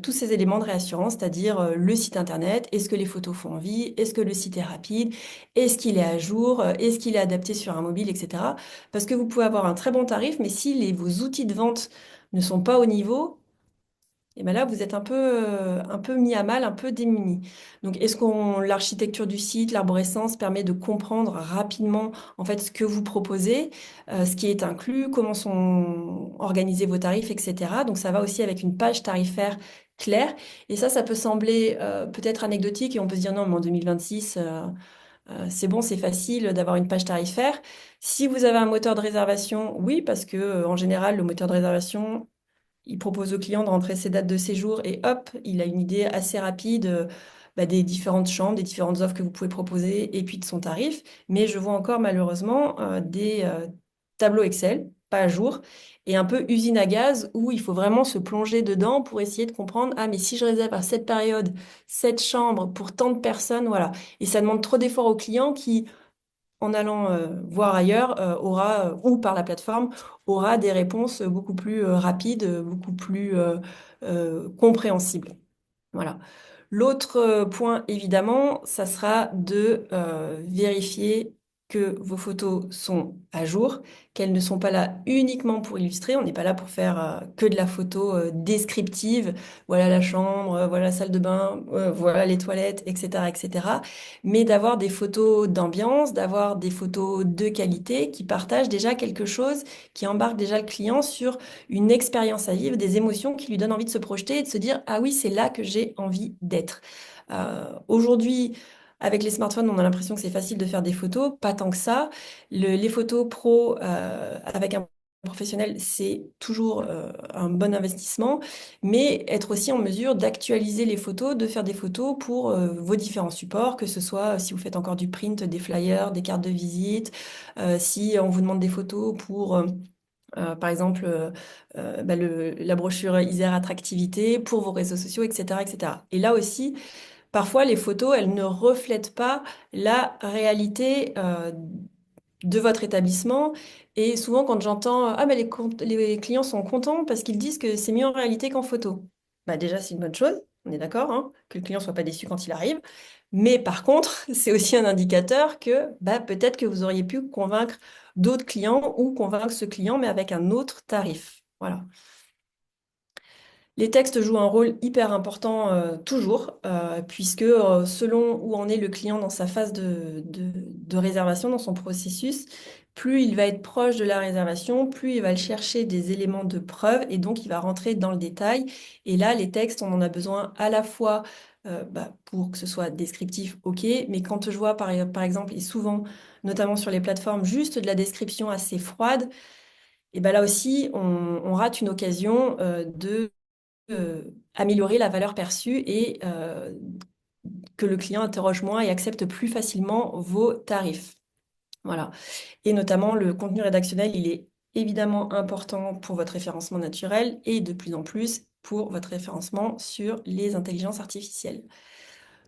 tous ces éléments de réassurance, c'est-à-dire le site internet, est-ce que les photos font envie, est-ce que le site est rapide, est-ce qu'il est à jour, est-ce qu'il est adapté sur un mobile, etc. Parce que vous pouvez avoir un très bon tarif, mais si vos outils de vente ne sont pas au niveau, et ben là, vous êtes un peu mis à mal, un peu démuni. Donc, l'architecture du site, l'arborescence permet de comprendre rapidement en fait ce que vous proposez, ce qui est inclus, comment sont organisés vos tarifs, etc. Donc, ça va aussi avec une page tarifaire claire. Et ça peut sembler peut-être anecdotique et on peut se dire non, mais en 2026, c'est bon, c'est facile d'avoir une page tarifaire. Si vous avez un moteur de réservation, oui, parce que en général, le moteur de réservation il propose au client de rentrer ses dates de séjour et hop, il a une idée assez rapide des différentes chambres, des différentes offres que vous pouvez proposer et puis de son tarif. Mais je vois encore malheureusement des tableaux Excel, pas à jour, et un peu usine à gaz où il faut vraiment se plonger dedans pour essayer de comprendre, ah mais si je réserve à cette période, cette chambre pour tant de personnes, voilà. Et ça demande trop d'efforts au client qui en allant voir ailleurs, ou par la plateforme, aura des réponses beaucoup plus rapides, beaucoup plus compréhensibles. Voilà. L'autre point, évidemment, ça sera de vérifier que vos photos sont à jour, qu'elles ne sont pas là uniquement pour illustrer. On n'est pas là pour faire que de la photo descriptive. Voilà la chambre, voilà la salle de bain, voilà les toilettes, etc., etc. Mais d'avoir des photos d'ambiance, d'avoir des photos de qualité qui partagent déjà quelque chose, qui embarquent déjà le client sur une expérience à vivre, des émotions qui lui donnent envie de se projeter et de se dire, ah oui, c'est là que j'ai envie d'être. Aujourd'hui, avec les smartphones, on a l'impression que c'est facile de faire des photos, pas tant que ça. Les photos pro avec un professionnel, c'est toujours un bon investissement, mais être aussi en mesure d'actualiser les photos, de faire des photos pour vos différents supports, que ce soit si vous faites encore du print, des flyers, des cartes de visite, si on vous demande des photos pour par exemple, la brochure Isère Attractivité pour vos réseaux sociaux, etc., etc. Et là aussi, parfois, les photos, elles ne reflètent pas la réalité de votre établissement. Et souvent, quand j'entends ah, mais les clients sont contents parce qu'ils disent que c'est mieux en réalité qu'en photo. Bah, déjà, c'est une bonne chose, on est d'accord, hein, que le client soit pas déçu quand il arrive. Mais par contre, c'est aussi un indicateur que bah, peut-être que vous auriez pu convaincre d'autres clients ou convaincre ce client, mais avec un autre tarif. Voilà. Les textes jouent un rôle hyper important toujours, puisque selon où en est le client dans sa phase de réservation, dans son processus, plus il va être proche de la réservation, plus il va le chercher des éléments de preuve et donc il va rentrer dans le détail. Et là, les textes, on en a besoin à la fois pour que ce soit descriptif, ok, mais quand je vois par exemple, et souvent, notamment sur les plateformes, juste de la description assez froide, et ben là aussi, on rate une occasion de améliorer la valeur perçue et que le client interroge moins et accepte plus facilement vos tarifs. Voilà. Et notamment, le contenu rédactionnel, il est évidemment important pour votre référencement naturel et de plus en plus pour votre référencement sur les intelligences artificielles.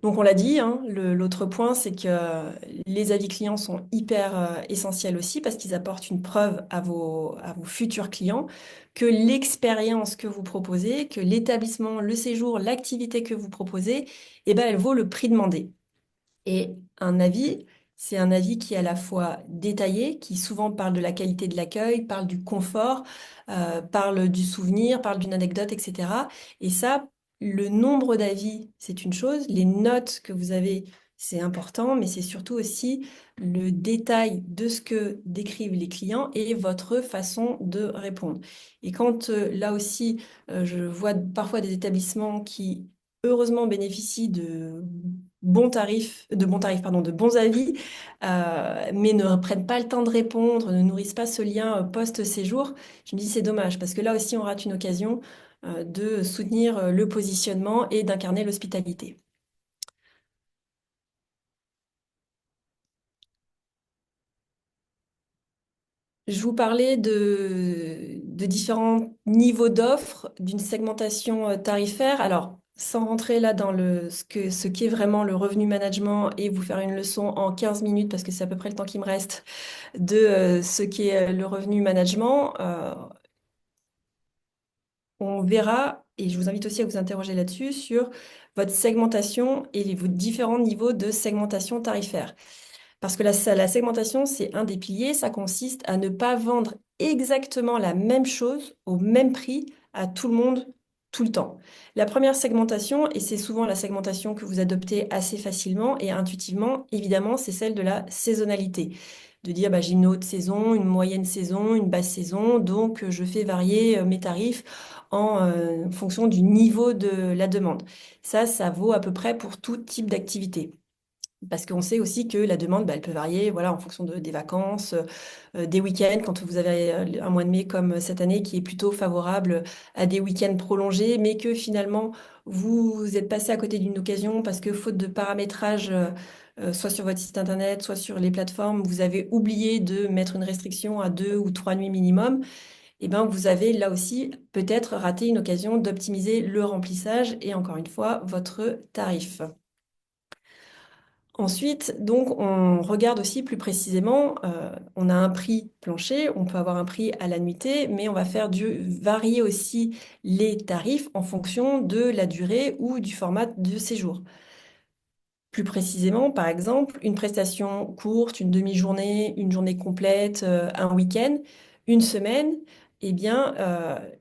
Donc on l'a dit, hein, l'autre point, c'est que les avis clients sont hyper essentiels aussi parce qu'ils apportent une preuve à vos futurs clients que l'expérience que vous proposez, que l'établissement, le séjour, l'activité que vous proposez, eh ben, elle vaut le prix demandé. Et un avis, c'est un avis qui est à la fois détaillé, qui souvent parle de la qualité de l'accueil, parle du confort, parle du souvenir, parle d'une anecdote, etc. Et ça, le nombre d'avis, c'est une chose, les notes que vous avez, c'est important, mais c'est surtout aussi le détail de ce que décrivent les clients et votre façon de répondre. Et quand là aussi, je vois parfois des établissements qui heureusement bénéficient de bons avis, mais ne prennent pas le temps de répondre, ne nourrissent pas ce lien post-séjour. Je me dis c'est dommage parce que là aussi on rate une occasion de soutenir le positionnement et d'incarner l'hospitalité. Je vous parlais de différents niveaux d'offres, d'une segmentation tarifaire. Alors, sans rentrer là dans ce qu'est vraiment le revenu management et vous faire une leçon en 15 minutes, parce que c'est à peu près le temps qui me reste, de ce qu'est le revenu management, on verra, et je vous invite aussi à vous interroger là-dessus, sur votre segmentation et vos différents niveaux de segmentation tarifaire. Parce que la segmentation, c'est un des piliers. Ça consiste à ne pas vendre exactement la même chose au même prix à tout le monde tout le temps. La première segmentation, et c'est souvent la segmentation que vous adoptez assez facilement et intuitivement, évidemment, c'est celle de la saisonnalité. De dire, bah, j'ai une haute saison, une moyenne saison, une basse saison, donc je fais varier mes tarifs en fonction du niveau de la demande. Ça vaut à peu près pour tout type d'activité. Parce qu'on sait aussi que la demande, bah, elle peut varier voilà, en fonction des vacances, des week-ends, quand vous avez un mois de mai comme cette année qui est plutôt favorable à des week-ends prolongés, mais que finalement, vous êtes passé à côté d'une occasion parce que faute de paramétrage, soit sur votre site internet, soit sur les plateformes, vous avez oublié de mettre une restriction à 2 ou 3 nuits minimum, et ben vous avez là aussi peut-être raté une occasion d'optimiser le remplissage et encore une fois, votre tarif. Ensuite, donc, on regarde aussi plus précisément, on a un prix plancher, on peut avoir un prix à la nuitée, mais on va faire varier aussi les tarifs en fonction de la durée ou du format de séjour. Plus précisément, par exemple, une prestation courte, une demi-journée, une journée complète, un week-end, une semaine, eh bien,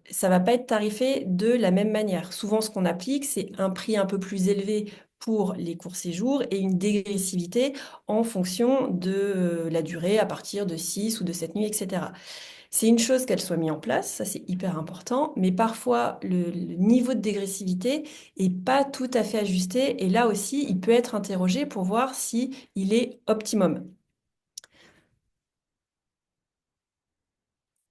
ça va pas être tarifé de la même manière. Souvent, ce qu'on applique, c'est un prix un peu plus élevé pour les courts séjours et une dégressivité en fonction de la durée à partir de 6 ou de 7 nuits, etc. C'est une chose qu'elle soit mise en place, ça c'est hyper important, mais parfois le niveau de dégressivité est pas tout à fait ajusté et là aussi il peut être interrogé pour voir si il est optimum.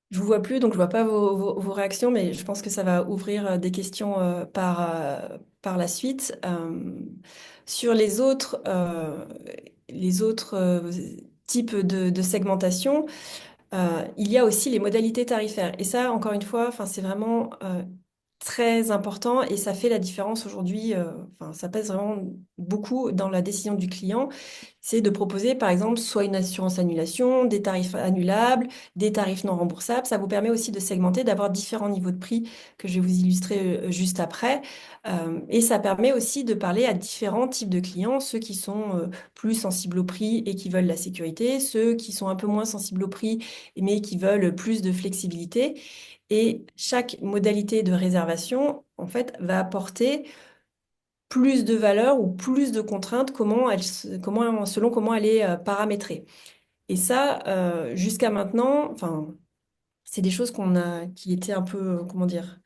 Je vous vois plus, donc je vois pas vos réactions, mais je pense que ça va ouvrir des questions par la suite. Sur les autres types de segmentation, il y a aussi les modalités tarifaires. Et ça, encore une fois, enfin, c'est vraiment très important et ça fait la différence aujourd'hui. Enfin, ça pèse vraiment beaucoup dans la décision du client. C'est de proposer, par exemple, soit une assurance annulation, des tarifs annulables, des tarifs non remboursables. Ça vous permet aussi de segmenter, d'avoir différents niveaux de prix que je vais vous illustrer juste après. Et ça permet aussi de parler à différents types de clients, ceux qui sont plus sensibles au prix et qui veulent la sécurité, ceux qui sont un peu moins sensibles au prix mais qui veulent plus de flexibilité. Et chaque modalité de réservation, en fait, va apporter plus de valeur ou plus de contraintes selon comment elle est paramétrée. Et ça, jusqu'à maintenant, enfin, c'est des choses qui étaient un peu, comment dire,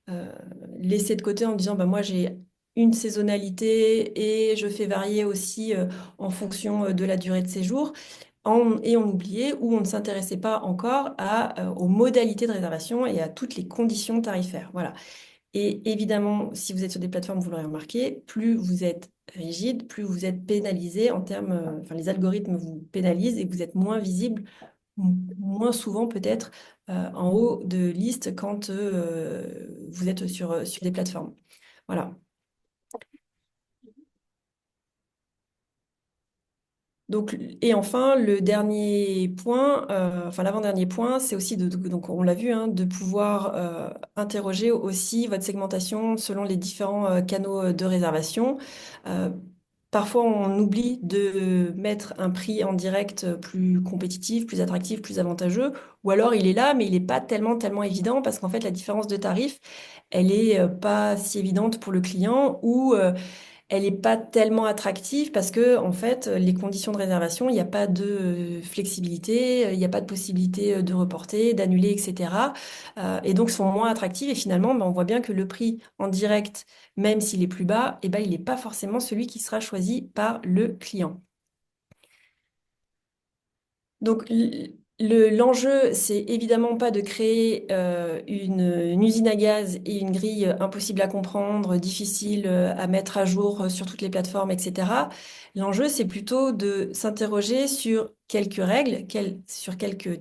euh, laissées de côté en disant, bah, moi, j'ai une saisonnalité et je fais varier aussi en fonction de la durée de séjour. Et on oubliait ou on ne s'intéressait pas encore aux modalités de réservation et à toutes les conditions tarifaires. Voilà. Et évidemment, si vous êtes sur des plateformes, vous l'aurez remarqué, plus vous êtes rigide, plus vous êtes pénalisé en termes, enfin, les algorithmes vous pénalisent et vous êtes moins visible, moins souvent peut-être en haut de liste quand vous êtes sur des plateformes. Voilà. Donc, et enfin, le dernier point, enfin l'avant-dernier point, c'est aussi donc on l'a vu, hein, de pouvoir interroger aussi votre segmentation selon les différents canaux de réservation. Euh, Parfois, on oublie de mettre un prix en direct plus compétitif, plus attractif, plus avantageux, ou alors il est là, mais il n'est pas tellement évident parce qu'en fait, la différence de tarif, elle est pas si évidente pour le client ou elle n'est pas tellement attractive parce que, en fait, les conditions de réservation, il n'y a pas de flexibilité, il n'y a pas de possibilité de reporter, d'annuler, etc. Et donc, sont moins attractives. Et finalement, ben, on voit bien que le prix en direct, même s'il est plus bas, eh ben, il n'est pas forcément celui qui sera choisi par le client. Donc, l'enjeu, c'est évidemment pas de créer une usine à gaz et une grille impossible à comprendre, difficile à mettre à jour sur toutes les plateformes, etc. L'enjeu, c'est plutôt de s'interroger sur quelques règles, sur quelques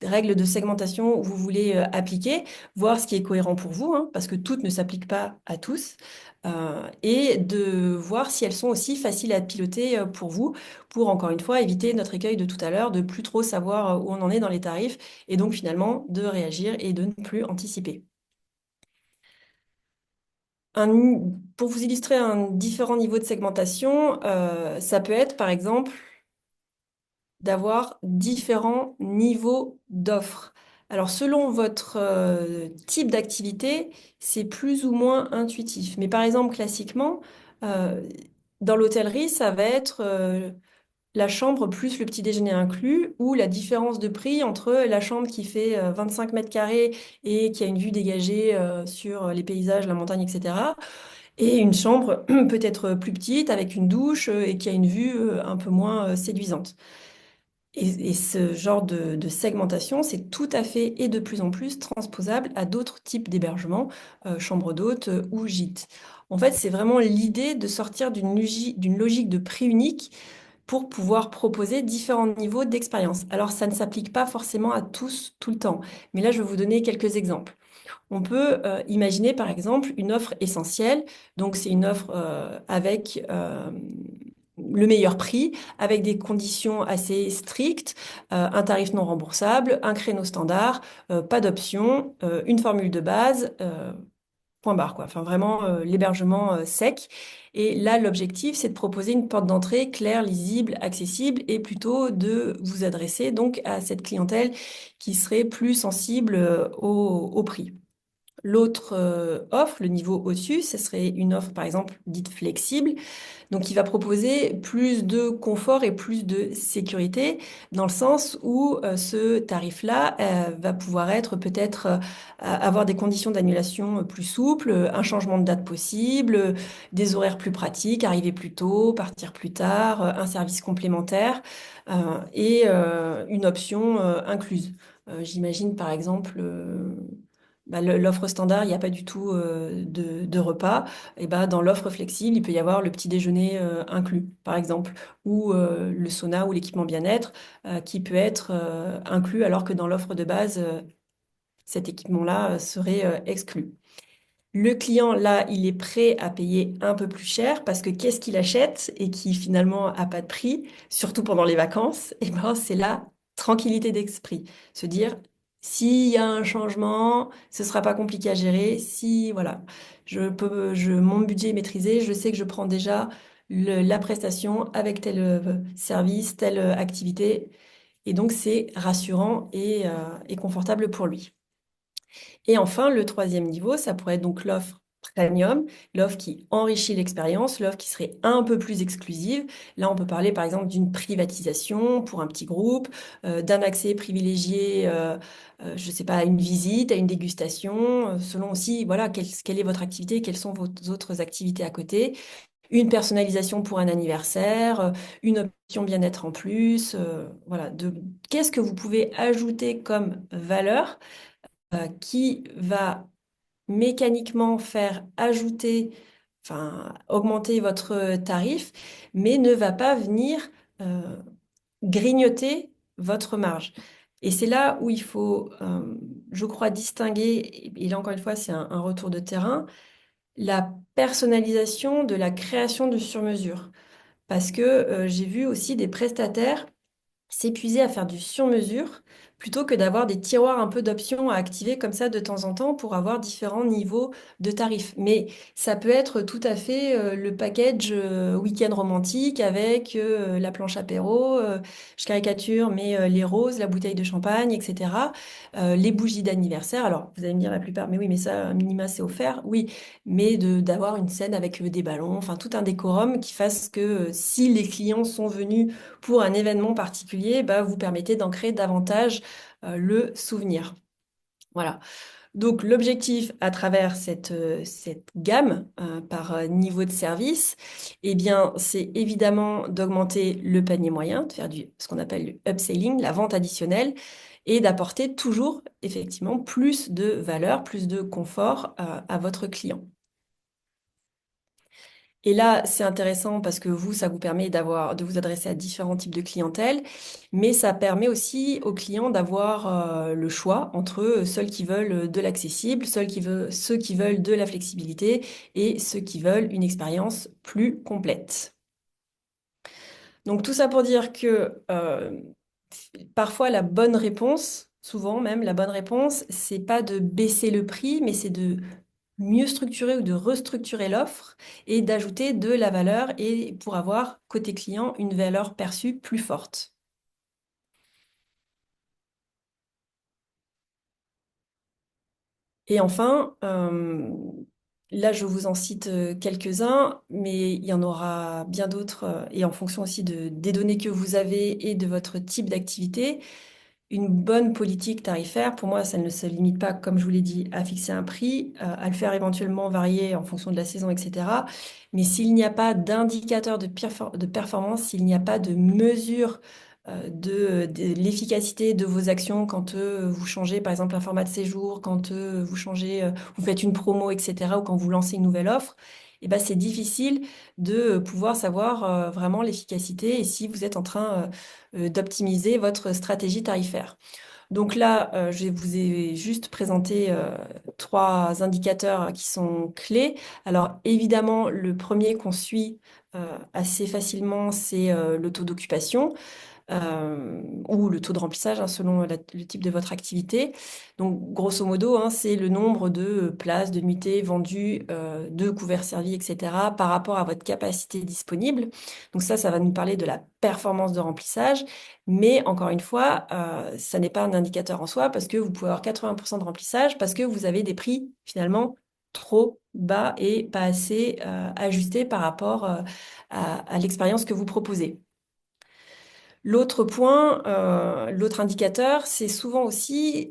règles de segmentation vous voulez appliquer, voir ce qui est cohérent pour vous, hein, parce que toutes ne s'appliquent pas à tous, et de voir si elles sont aussi faciles à piloter pour vous, pour encore une fois éviter notre écueil de tout à l'heure, de plus trop savoir où on en est dans les tarifs, et donc finalement de réagir et de ne plus anticiper. Pour vous illustrer un différent niveau de segmentation, ça peut être par exemple d'avoir différents niveaux d'offres. Alors, selon votre type d'activité, c'est plus ou moins intuitif. Mais par exemple, classiquement, euh, dans l'hôtellerie, ça va être la chambre plus le petit déjeuner inclus, ou la différence de prix entre la chambre qui fait 25 mètres carrés et qui a une vue dégagée sur les paysages, la montagne, etc., et une chambre peut-être plus petite avec une douche et qui a une vue un peu moins séduisante. Et ce genre de segmentation, c'est tout à fait et de plus en plus transposable à d'autres types d'hébergements, chambres d'hôtes ou gîtes. En fait, c'est vraiment l'idée de sortir d'une logique de prix unique pour pouvoir proposer différents niveaux d'expérience. Alors, ça ne s'applique pas forcément à tous tout le temps, mais là, je vais vous donner quelques exemples. On peut imaginer par exemple une offre essentielle. Donc c'est une offre avec le meilleur prix, avec des conditions assez strictes, un tarif non remboursable, un créneau standard, pas d'option, une formule de base, point barre quoi. Enfin vraiment l'hébergement sec. Et là l'objectif c'est de proposer une porte d'entrée claire, lisible, accessible et plutôt de vous adresser donc à cette clientèle qui serait plus sensible au prix. L'autre offre, le niveau au-dessus, ce serait une offre par exemple dite flexible, donc qui va proposer plus de confort et plus de sécurité dans le sens où ce tarif-là va pouvoir être peut-être avoir des conditions d'annulation plus souples, un changement de date possible, des horaires plus pratiques, arriver plus tôt, partir plus tard, un service complémentaire et une option incluse. J'imagine par exemple l'offre standard, il n'y a pas du tout de repas. Et bah, dans l'offre flexible, il peut y avoir le petit déjeuner inclus, par exemple, ou le sauna ou l'équipement bien-être qui peut être inclus alors que dans l'offre de base, cet équipement-là serait exclu. Le client, là, il est prêt à payer un peu plus cher parce que qu'est-ce qu'il achète et qui finalement a pas de prix, surtout pendant les vacances, et ben, c'est la tranquillité d'esprit. Se dire, s'il y a un changement, ce sera pas compliqué à gérer. Si, voilà, mon budget est maîtrisé, je sais que je prends déjà la prestation avec tel service, telle activité. Et donc, c'est rassurant et confortable pour lui. Et enfin, le troisième niveau, ça pourrait être donc l'offre premium, l'offre qui enrichit l'expérience, l'offre qui serait un peu plus exclusive. Là, on peut parler par exemple d'une privatisation pour un petit groupe, d'un accès privilégié, je ne sais pas, à une visite, à une dégustation, selon aussi, voilà, quelle est votre activité, quelles sont vos autres activités à côté. Une personnalisation pour un anniversaire, une option bien-être en plus, voilà. Qu'est-ce que vous pouvez ajouter comme valeur qui va mécaniquement faire ajouter, enfin, augmenter votre tarif, mais ne va pas venir euh, grignoter votre marge. Et c'est là où il faut, je crois, distinguer, et là encore une fois, c'est un retour de terrain, la personnalisation de la création de sur-mesure. Parce que j'ai vu aussi des prestataires s'épuiser à faire du sur-mesure plutôt que d'avoir des tiroirs un peu d'options à activer comme ça de temps en temps pour avoir différents niveaux de tarifs. Mais ça peut être tout à fait le package week-end romantique avec la planche apéro, je caricature, mais les roses, la bouteille de champagne, etc. Les bougies d'anniversaire. Alors, vous allez me dire la plupart, mais oui, mais ça, minima, c'est offert. Oui, mais d'avoir une scène avec des ballons, enfin tout un décorum qui fasse que si les clients sont venus pour un événement particulier, bah, vous permettez d'ancrer davantage le souvenir. Voilà. Donc l'objectif à travers cette gamme par niveau de service, eh bien, c'est évidemment d'augmenter le panier moyen, de faire ce qu'on appelle le upselling, la vente additionnelle, et d'apporter toujours effectivement plus de valeur, plus de confort à votre client. Et là, c'est intéressant parce que vous, ça vous permet de vous adresser à différents types de clientèle, mais ça permet aussi aux clients d'avoir le choix entre ceux qui veulent de l'accessible, ceux qui veulent de la flexibilité et ceux qui veulent une expérience plus complète. Donc tout ça pour dire que parfois la bonne réponse, souvent même la bonne réponse, c'est pas de baisser le prix, mais c'est de mieux structurer ou de restructurer l'offre et d'ajouter de la valeur et pour avoir côté client une valeur perçue plus forte. Et enfin, là je vous en cite quelques-uns, mais il y en aura bien d'autres et en fonction aussi des données que vous avez et de votre type d'activité. Une bonne politique tarifaire, pour moi, ça ne se limite pas, comme je vous l'ai dit, à fixer un prix, à le faire éventuellement varier en fonction de la saison, etc. Mais s'il n'y a pas d'indicateur de performance, s'il n'y a pas de mesure de l'efficacité de vos actions quand vous changez, par exemple, un format de séjour, quand vous changez, vous faites une promo, etc., ou quand vous lancez une nouvelle offre, eh ben, c'est difficile de pouvoir savoir vraiment l'efficacité et si vous êtes en train d'optimiser votre stratégie tarifaire. Donc là, je vous ai juste présenté trois indicateurs qui sont clés. Alors évidemment, le premier qu'on suit assez facilement, c'est le taux d'occupation ou le taux de remplissage hein, selon le type de votre activité. Donc, grosso modo, hein, c'est le nombre de places, de nuitées vendues, de couverts servis, etc., par rapport à votre capacité disponible. Donc ça va nous parler de la performance de remplissage. Mais encore une fois, ça n'est pas un indicateur en soi parce que vous pouvez avoir 80% de remplissage parce que vous avez des prix finalement trop bas et pas assez ajustés par rapport à l'expérience que vous proposez. L'autre point, l'autre indicateur, c'est souvent aussi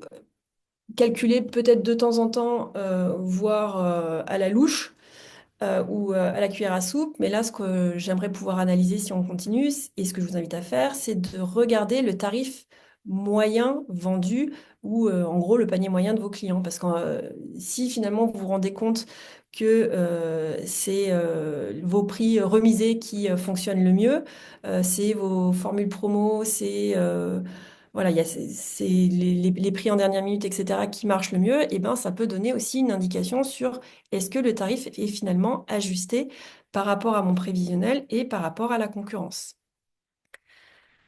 calculer peut-être de temps en temps, voire à la louche ou à la cuillère à soupe. Mais là, ce que j'aimerais pouvoir analyser si on continue, et ce que je vous invite à faire, c'est de regarder le tarif moyen vendu ou en gros le panier moyen de vos clients. Parce que si finalement vous vous rendez compte que c'est vos prix remisés qui fonctionnent le mieux, c'est vos formules promo, c'est voilà, c'est les prix en dernière minute, etc., qui marchent le mieux, et ben ça peut donner aussi une indication sur est-ce que le tarif est finalement ajusté par rapport à mon prévisionnel et par rapport à la concurrence.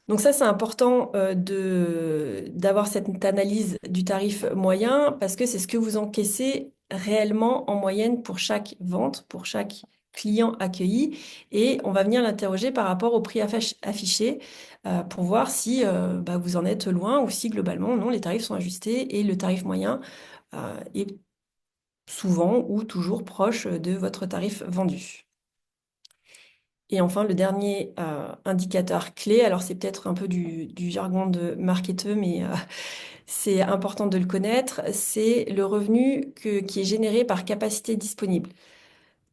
Donc ça, c'est important d'avoir cette analyse du tarif moyen parce que c'est ce que vous encaissez réellement en moyenne pour chaque vente, pour chaque client accueilli. Et on va venir l'interroger par rapport au prix affiché pour voir si bah, vous en êtes loin ou si globalement, non, les tarifs sont ajustés et le tarif moyen est souvent ou toujours proche de votre tarif vendu. Et enfin, le dernier indicateur clé, alors c'est peut-être un peu du jargon de marketeur, mais c'est important de le connaître, c'est le revenu qui est généré par capacité disponible.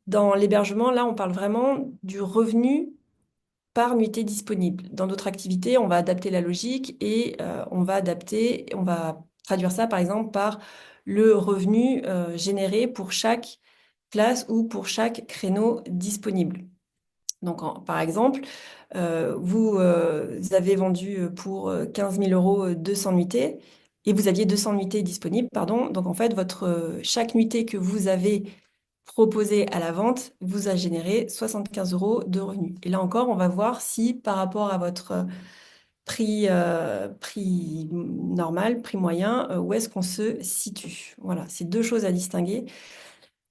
Dans l'hébergement, là, on parle vraiment du revenu par nuitée disponible. Dans d'autres activités, on va adapter la logique et on va traduire ça par exemple par le revenu généré pour chaque place ou pour chaque créneau disponible. Donc, par exemple, vous avez vendu pour 15 000 euros 200 nuitées et vous aviez 200 nuitées disponibles, pardon. Donc, en fait, chaque nuitée que vous avez proposée à la vente vous a généré 75 euros de revenus. Et là encore, on va voir si par rapport à votre prix normal, prix moyen, où est-ce qu'on se situe. Voilà, c'est deux choses à distinguer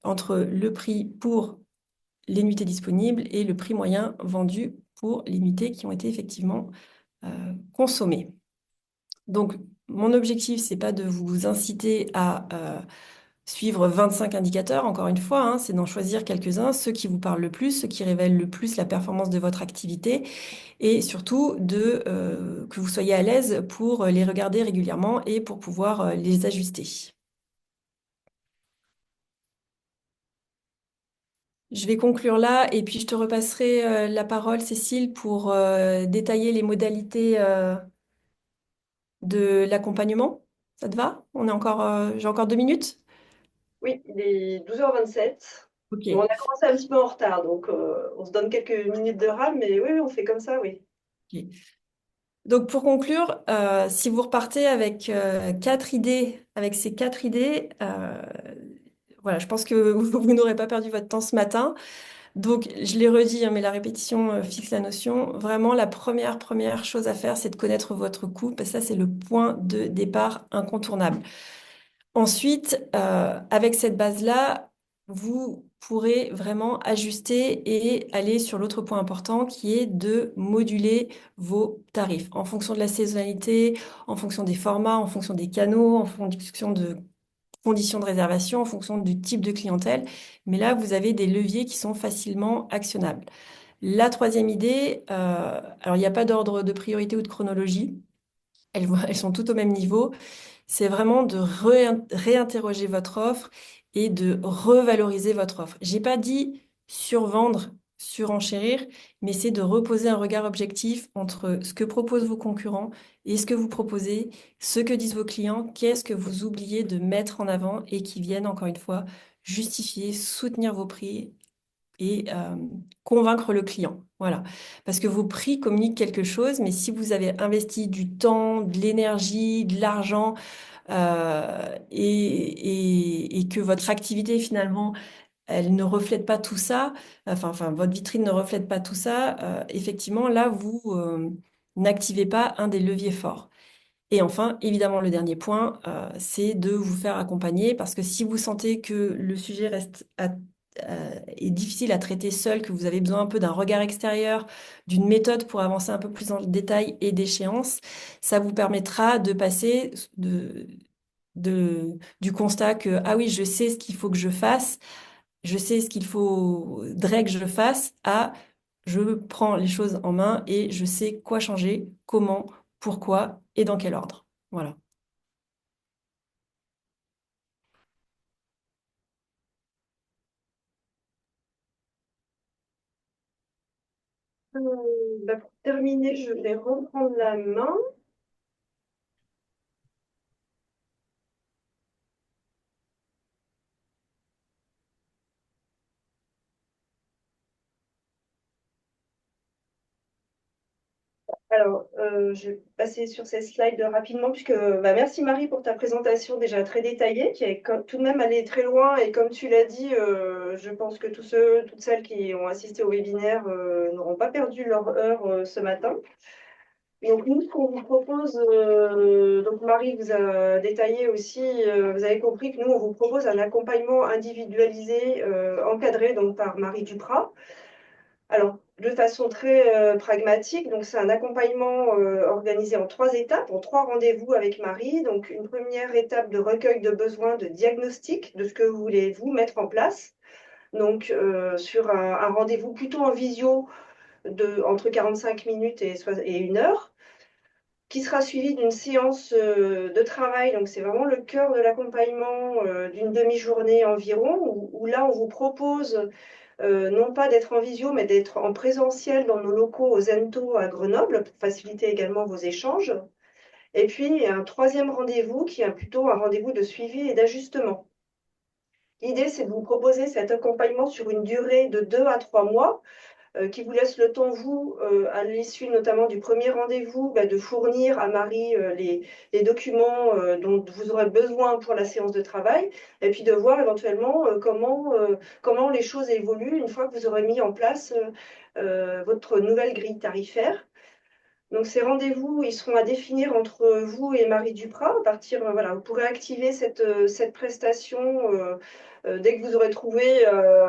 entre le prix pour les nuitées disponibles et le prix moyen vendu pour les nuitées qui ont été effectivement consommées. Donc, mon objectif, c'est pas de vous inciter à suivre 25 indicateurs, encore une fois, hein, c'est d'en choisir quelques-uns, ceux qui vous parlent le plus, ceux qui révèlent le plus la performance de votre activité, et surtout que vous soyez à l'aise pour les regarder régulièrement et pour pouvoir les ajuster. Je vais conclure là et puis je te repasserai la parole, Cécile, pour détailler les modalités de l'accompagnement. Ça te va? J'ai encore 2 minutes? Oui, il est 12h27. Bon, on Ok. a commencé un petit peu en retard, donc on se donne quelques minutes de rame, mais oui, oui, on fait comme ça, oui. Ok. Donc pour conclure, si vous repartez avec 4 idées, avec ces 4 idées, voilà, je pense que vous n'aurez pas perdu votre temps ce matin. Donc, je l'ai redit, hein, mais la répétition fixe la notion. Vraiment, la première chose à faire, c'est de connaître votre coût, parce que ça, c'est le point de départ incontournable. Ensuite, avec cette base-là, vous pourrez vraiment ajuster et aller sur l'autre point important qui est de moduler vos tarifs en fonction de la saisonnalité, en fonction des formats, en fonction des canaux, en fonction de conditions de réservation, en fonction du type de clientèle. Mais là, vous avez des leviers qui sont facilement actionnables. La troisième idée, alors il n'y a pas d'ordre de priorité ou de chronologie. Elles sont toutes au même niveau. C'est vraiment de réinterroger votre offre et de revaloriser votre offre. J'ai pas dit survendre, surenchérir, mais c'est de reposer un regard objectif entre ce que proposent vos concurrents et ce que vous proposez, ce que disent vos clients, qu'est-ce que vous oubliez de mettre en avant et qui viennent, encore une fois, justifier, soutenir vos prix et convaincre le client. Voilà. Parce que vos prix communiquent quelque chose, mais si vous avez investi du temps, de l'énergie, de l'argent, et que votre activité, finalement, elle ne reflète pas tout ça, enfin, votre vitrine ne reflète pas tout ça, effectivement, là, vous n'activez pas un des leviers forts. Et enfin, évidemment, le dernier point, c'est de vous faire accompagner parce que si vous sentez que le sujet est difficile à traiter seul, que vous avez besoin un peu d'un regard extérieur, d'une méthode pour avancer un peu plus dans le détail et d'échéance, ça vous permettra de passer du constat que, ah oui, je sais ce qu'il faut que je fasse, je sais ce qu'il faudrait que je fasse, à je prends les choses en main et je sais quoi changer, comment, pourquoi et dans quel ordre. Voilà. Pour terminer, je vais reprendre la main. Alors, je vais passer sur ces slides rapidement, puisque merci Marie pour ta présentation déjà très détaillée, qui est tout de même allée très loin. Et comme tu l'as dit, je pense que toutes celles qui ont assisté au webinaire n'auront pas perdu leur heure ce matin. Donc nous, ce qu'on vous propose, donc Marie vous a détaillé aussi, vous avez compris que nous, on vous propose un accompagnement individualisé, encadré donc par Marie Duprat. Alors, de façon très pragmatique, donc c'est un accompagnement organisé en 3 étapes, en 3 rendez-vous avec Marie. Donc, une première étape de recueil de besoins, de diagnostic de ce que vous voulez vous mettre en place. Donc, sur un rendez-vous plutôt en visio entre 45 minutes et 1 heure, qui sera suivi d'une séance de travail. Donc, c'est vraiment le cœur de l'accompagnement d'une demi-journée environ, où là, on vous propose non pas d'être en visio, mais d'être en présentiel dans nos locaux au Zento à Grenoble, pour faciliter également vos échanges. Et puis, un troisième rendez-vous qui est plutôt un rendez-vous de suivi et d'ajustement. L'idée, c'est de vous proposer cet accompagnement sur une durée de 2 à 3 mois, qui vous laisse le temps, vous, à l'issue notamment du premier rendez-vous, de fournir à Marie les documents dont vous aurez besoin pour la séance de travail, et puis de voir éventuellement comment les choses évoluent une fois que vous aurez mis en place votre nouvelle grille tarifaire. Donc ces rendez-vous, ils seront à définir entre vous et Marie Duprat. À partir, voilà, vous pourrez activer cette prestation dès que vous aurez trouvé,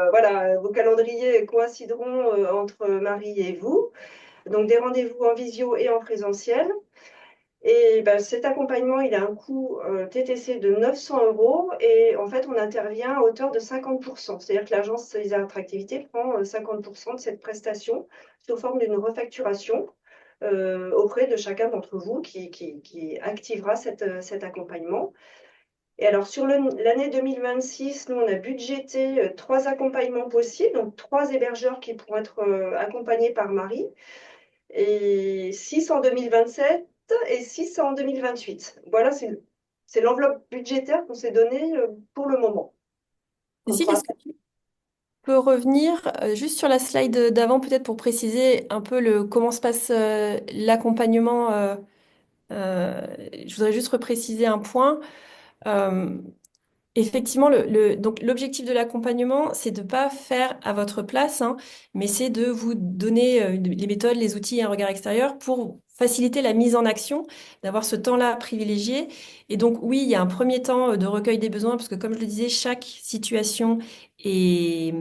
voilà, vos calendriers coïncideront entre Marie et vous. Donc des rendez-vous en visio et en présentiel. Et cet accompagnement, il a un coût TTC de 900 euros et en fait, on intervient à hauteur de 50%. C'est-à-dire que l'agence César Attractivité prend 50% de cette prestation sous forme d'une refacturation auprès de chacun d'entre vous qui activera cet accompagnement. Et alors, sur l'année 2026, nous, on a budgété 3 accompagnements possibles, donc 3 hébergeurs qui pourront être accompagnés par Marie, et 6 en 2027 et 6 en 2028. Voilà, c'est l'enveloppe budgétaire qu'on s'est donnée pour le moment. Cécile, est-ce que tu peux revenir juste sur la slide d'avant, peut-être pour préciser un peu comment se passe l'accompagnement je voudrais juste repréciser un point. Euh, Effectivement, donc l'objectif de l'accompagnement, c'est de ne pas faire à votre place, hein, mais c'est de vous donner les méthodes, les outils et un regard extérieur pour faciliter la mise en action, d'avoir ce temps-là privilégié. Et donc, oui, il y a un premier temps de recueil des besoins, parce que comme je le disais, chaque situation est,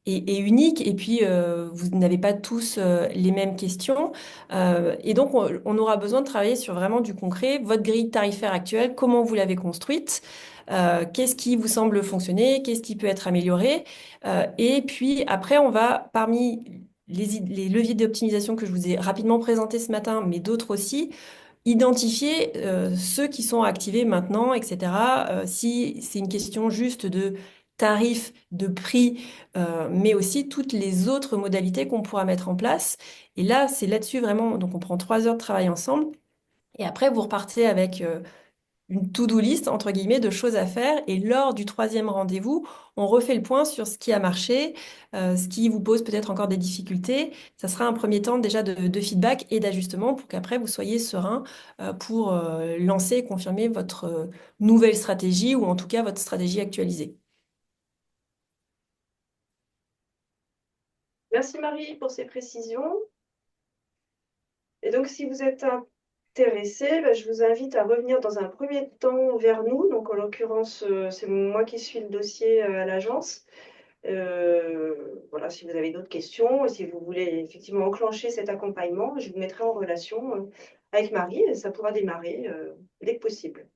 est unique, et puis vous n'avez pas tous les mêmes questions. Et donc, on aura besoin de travailler sur vraiment du concret, votre grille tarifaire actuelle, comment vous l'avez construite. Qu'est-ce qui vous semble fonctionner, qu'est-ce qui peut être amélioré. Et puis après, on va, parmi les leviers d'optimisation que je vous ai rapidement présentés ce matin, mais d'autres aussi, identifier ceux qui sont activés maintenant, etc. Si c'est une question juste de tarif, de prix, mais aussi toutes les autres modalités qu'on pourra mettre en place. Et là, c'est là-dessus vraiment, donc on prend 3 heures de travail ensemble. Et après, vous repartez avec une to-do list, entre guillemets, de choses à faire. Et lors du troisième rendez-vous, on refait le point sur ce qui a marché, ce qui vous pose peut-être encore des difficultés. Ça sera un premier temps déjà de feedback et d'ajustement pour qu'après vous soyez serein pour lancer et confirmer votre nouvelle stratégie ou en tout cas votre stratégie actualisée. Merci Marie pour ces précisions. Et donc, si vous êtes intéressé, je vous invite à revenir dans un premier temps vers nous. Donc, en l'occurrence, c'est moi qui suis le dossier à l'agence. Voilà, si vous avez d'autres questions, si vous voulez effectivement enclencher cet accompagnement, je vous mettrai en relation avec Marie et ça pourra démarrer dès que possible.